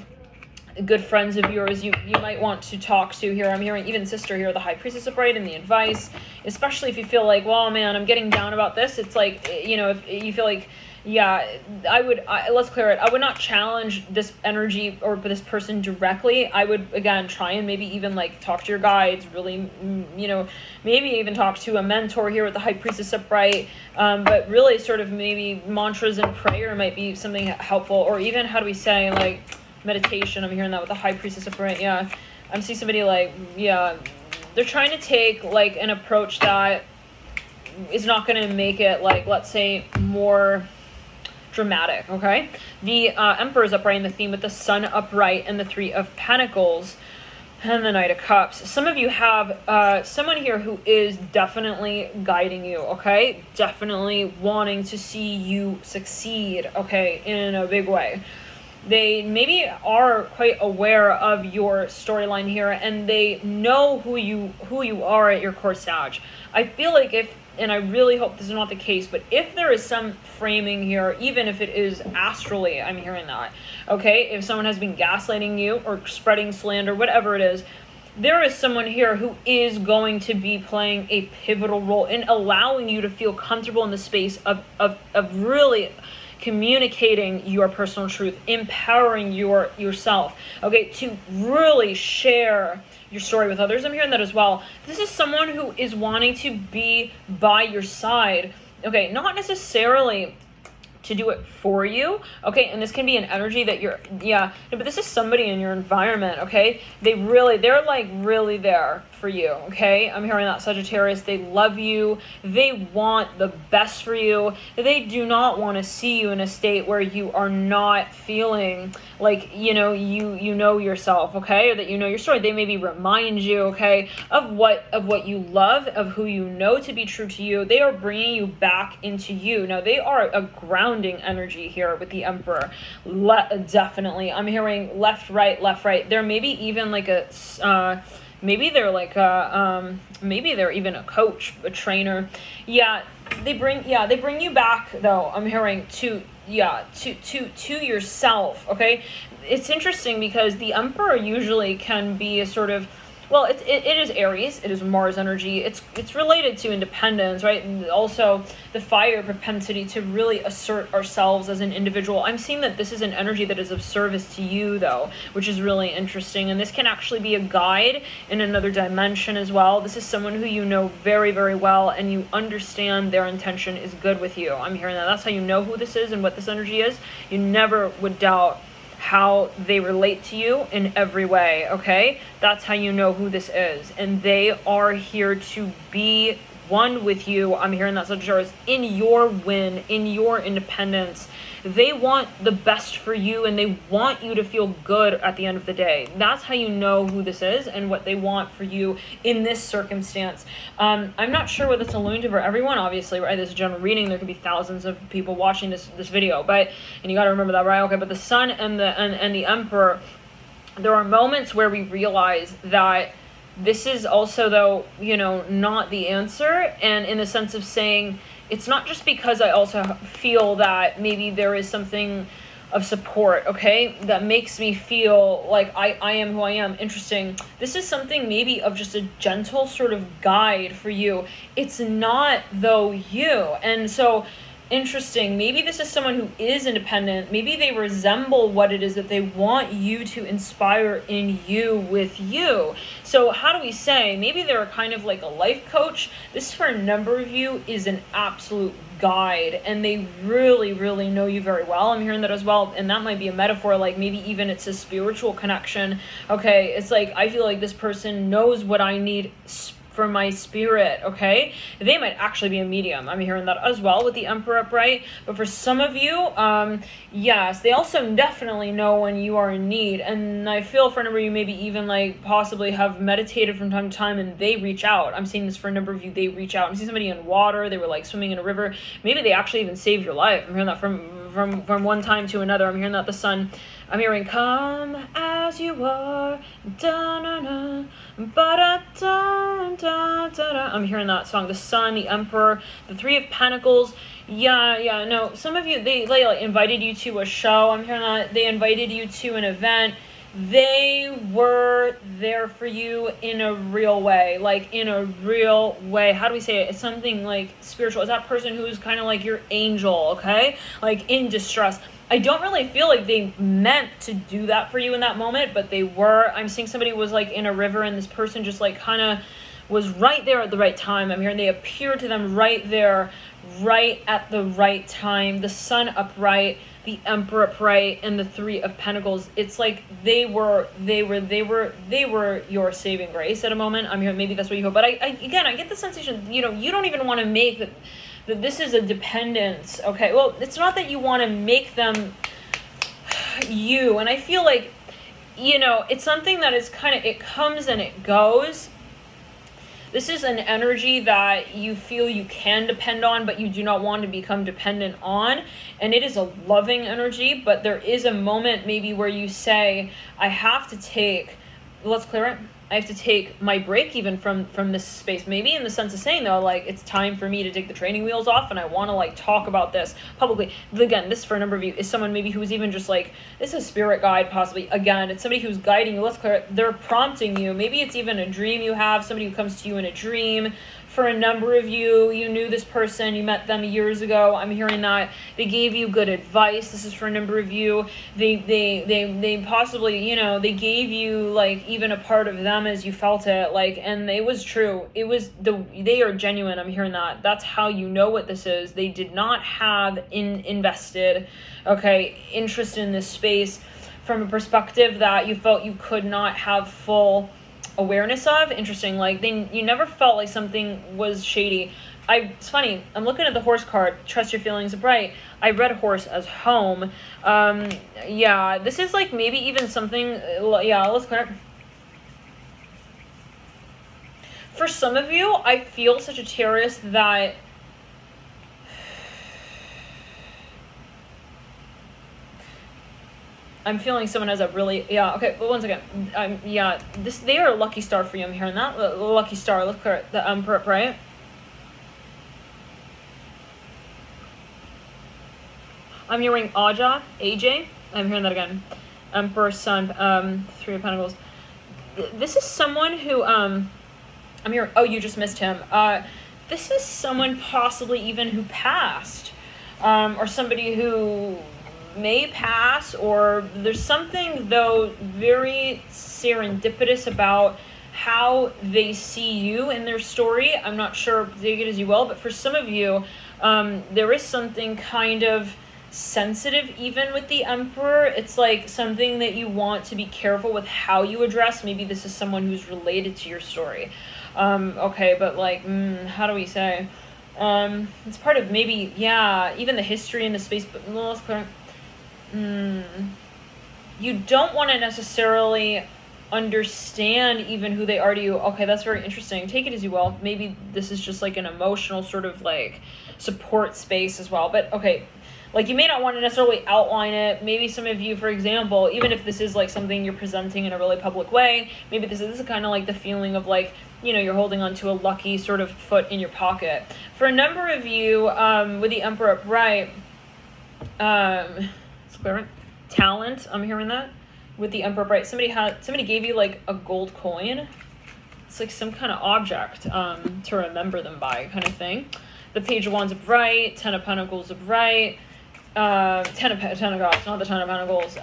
good friends of yours you might want to talk to here. I'm hearing even sister here, the High Priestess upright, and the advice, especially if you feel like, well, man, I'm getting down about this. It's like, you know, if you feel like, yeah, let's clear it. I would not challenge this energy or this person directly. I would, again, try and maybe even like talk to your guides, really, you know, maybe even talk to a mentor here with the High Priestess upright. But really sort of maybe mantras and prayer might be something helpful, or even, how do we say, like, meditation. I'm hearing that with the High Priestess upright. Yeah, I'm seeing somebody like, yeah, they're trying to take like an approach that is not going to make it, like, let's say, more dramatic. Okay, the Emperor's upright in the theme with the Sun upright and the Three of Pentacles and the Knight of Cups. Some of you have someone here who is definitely guiding you, okay? Definitely wanting to see you succeed, okay, in a big way. They maybe are quite aware of your storyline here, and they know who you are at your core, Sag. I feel like and I really hope this is not the case, but if there is some framing here, even if it is astrally, I'm hearing that, okay? If someone has been gaslighting you or spreading slander, whatever it is, there is someone here who is going to be playing a pivotal role in allowing you to feel comfortable in the space of really communicating your personal truth, empowering yourself, okay, to really share your story with others. I'm hearing that as well. This is someone who is wanting to be by your side, okay, not necessarily to do it for you, okay, and this can be an energy that but this is somebody in your environment, okay, they're like really there for you, okay? I'm hearing that, Sagittarius. They love you. They want the best for you. They do not want to see you in a state where you are not feeling like, you know yourself, okay? Or that you know your story. They maybe remind you, okay, of what you love, of who you know to be true to you. They are bringing you back into you. Now, they are a grounding energy here with the Emperor. Definitely. I'm hearing left, right. There may be even like maybe they're like maybe they're even a coach, a trainer. Yeah, they bring you back though. I'm hearing to yourself, okay? It's interesting because the Emperor usually can be a sort of, well, it is Aries, it is Mars energy. It's related to independence, right? And also the fire propensity to really assert ourselves as an individual. I'm seeing that this is an energy that is of service to you, though, which is really interesting. And this can actually be a guide in another dimension as well. This is someone who you know very, very well, and you understand their intention is good with you. I'm hearing that. That's how you know who this is and what this energy is. You never would doubt how they relate to you in every way, okay? That's how you know who this is. And they are here to be one with you. I'm hearing that, Sagittarius, in your win, in your independence. They want the best for you, and they want you to feel good at the end of the day. That's how you know who this is and what they want for you in this circumstance. I'm not sure what that's alluding to for everyone, obviously, right? This is a general reading. There could be thousands of people watching this video, but, and you got to remember that, right? Okay, but the Sun and the Emperor, there are moments where we realize that this is also, though, you know, not the answer, and in the sense of saying, it's not just because I also feel that maybe there is something of support, okay, that makes me feel like I am who I am. Interesting. This is something maybe of just a gentle sort of guide for you. It's not, though, you. And so, interesting. Maybe this is someone who is independent. Maybe they resemble what it is that they want you to inspire in you with you. So how do we say? Maybe they're kind of like a life coach. This, for a number of you, is an absolute guide, and they really, really know you very well. I'm hearing that as well, and that might be a metaphor, like maybe even it's a spiritual connection. Okay, it's like I feel like this person knows what I need for my spirit, okay? They might actually be a medium. I'm hearing that as well with the Emperor upright. But for some of you, yes, they also definitely know when you are in need. And I feel for a number of you, maybe even like possibly have meditated from time to time and they reach out. I'm seeing this for a number of you, they reach out. I'm seeing somebody in water, they were like swimming in a river. Maybe they actually even saved your life. I'm hearing that from one time to another. I'm hearing that the Sun, I'm hearing come as you are, da-na-na, ba-da-da-da-da-da. I'm hearing that song, the Sun, the Emperor, the Three of Pentacles. Yeah, no, some of you, they like invited you to a show. I'm hearing that they invited you to an event. They were there for you in a real way, like in a real way. How do we say it? It's something like spiritual. It's that person who's kind of like your angel, okay? Like in distress. I don't really feel like they meant to do that for you in that moment, but they were. I'm seeing somebody was like in a river and this person just like kind of was right there at the right time. I'm hearing they appeared to them right there, right at the right time. The Sun upright, the Emperor upright, and the Three of Pentacles. It's like they were your saving grace at a moment. I'm hearing maybe that's what you hope. But I get the sensation, you know, you don't even want to make that this is a dependence. Okay, well, it's not that you want to make them you. And I feel like, you know, it's something that is kind of, it comes and it goes. This is an energy that you feel you can depend on, but you do not want to become dependent on. And it is a loving energy, but there is a moment maybe where you say, I have to take, let's clear it. I have to take my break even from this space. Maybe in the sense of saying, though, like, it's time for me to take the training wheels off and I want to, like, talk about this publicly. Again, this, for a number of you, is someone maybe who's even just, like, this is a spirit guide, possibly. Again, it's somebody who's guiding you. Let's clear it. They're prompting you. Maybe it's even a dream you have, somebody who comes to you in a dream. For a number of you, you knew this person, you met them years ago. I'm hearing that they gave you good advice. This is for a number of you. They possibly, you know, they gave you like even a part of them as you felt it, like, and it was true. It was they are genuine. I'm hearing that. That's how you know what this is. They did not have invested, okay, interest in this space from a perspective that you felt you could not have full awareness of. Interesting. Like you never felt like something was shady. It's funny, I'm looking at the horse card, trust your feelings bright. I read horse as home. Yeah, this is like maybe even something, yeah, let's clear it. For some of you, I feel, Sagittarius, that I'm feeling someone has a really, yeah, okay, but one second. Yeah, they are a lucky star for you. I'm hearing that. Lucky star. Let's clear it. The Emperor, right? I'm hearing AJ. I'm hearing that again. Emperor, Sun, Three of Pentacles. This is someone who, I'm hearing, oh, you just missed him. This is someone possibly even who passed, or somebody who may pass, or there's something though very serendipitous about how they see you in their story. I'm not sure, take it as you will, but for some of you, there is something kind of sensitive even with the Emperor. It's like something that you want to be careful with how you address. Maybe this is someone who's related to your story. Okay, but like, how do we say? It's part of maybe, yeah, even the history and the space, but no, it's clear. You don't want to necessarily understand even who they are to you. Okay, that's very interesting. Take it as you will. Maybe this is just like an emotional sort of like support space as well. But okay, like you may not want to necessarily outline it. Maybe some of you, for example, even if this is like something you're presenting in a really public way, maybe this is kind of like the feeling of like, you know, you're holding onto a lucky sort of foot in your pocket. For a number of you, with the Emperor upright, it's clear, talent, I'm hearing that. With the Emperor upright, somebody gave you like a gold coin. It's like some kind of object to remember them by, kind of thing. The Page of Wands upright, 10 of Pentacles upright, 10 of Pentacles, not the 10 of Pentacles.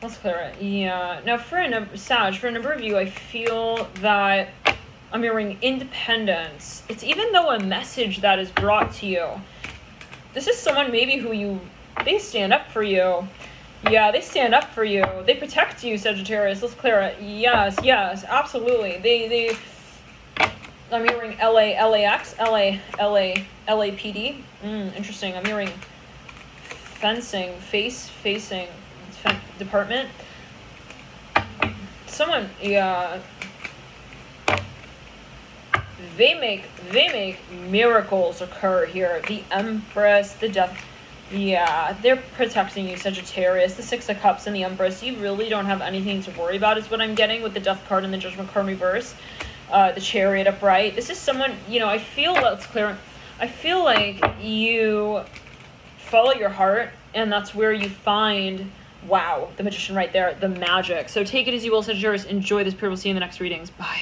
Let's clear it. Yeah. Now for a number of you, I feel that I'm hearing independence. It's even though a message that is brought to you. This is someone maybe who they stand up for you. Yeah, they stand up for you. They protect you, Sagittarius. Let's clear it. Yes, absolutely. They I'm hearing LAX, LAPD. Interesting. I'm hearing fencing, facing department. Someone, yeah. They make miracles occur here. The Empress, the Death. Yeah, they're protecting you, Sagittarius. The Six of Cups and the Empress. You really don't have anything to worry about is what I'm getting with the Death card and the Judgment card reverse. The Chariot upright. This is someone, you know, I feel like you follow your heart, and that's where you find, wow, the Magician right there, the magic. So take it as you will, Sagittarius. Enjoy this period. We'll see you in the next readings. Bye.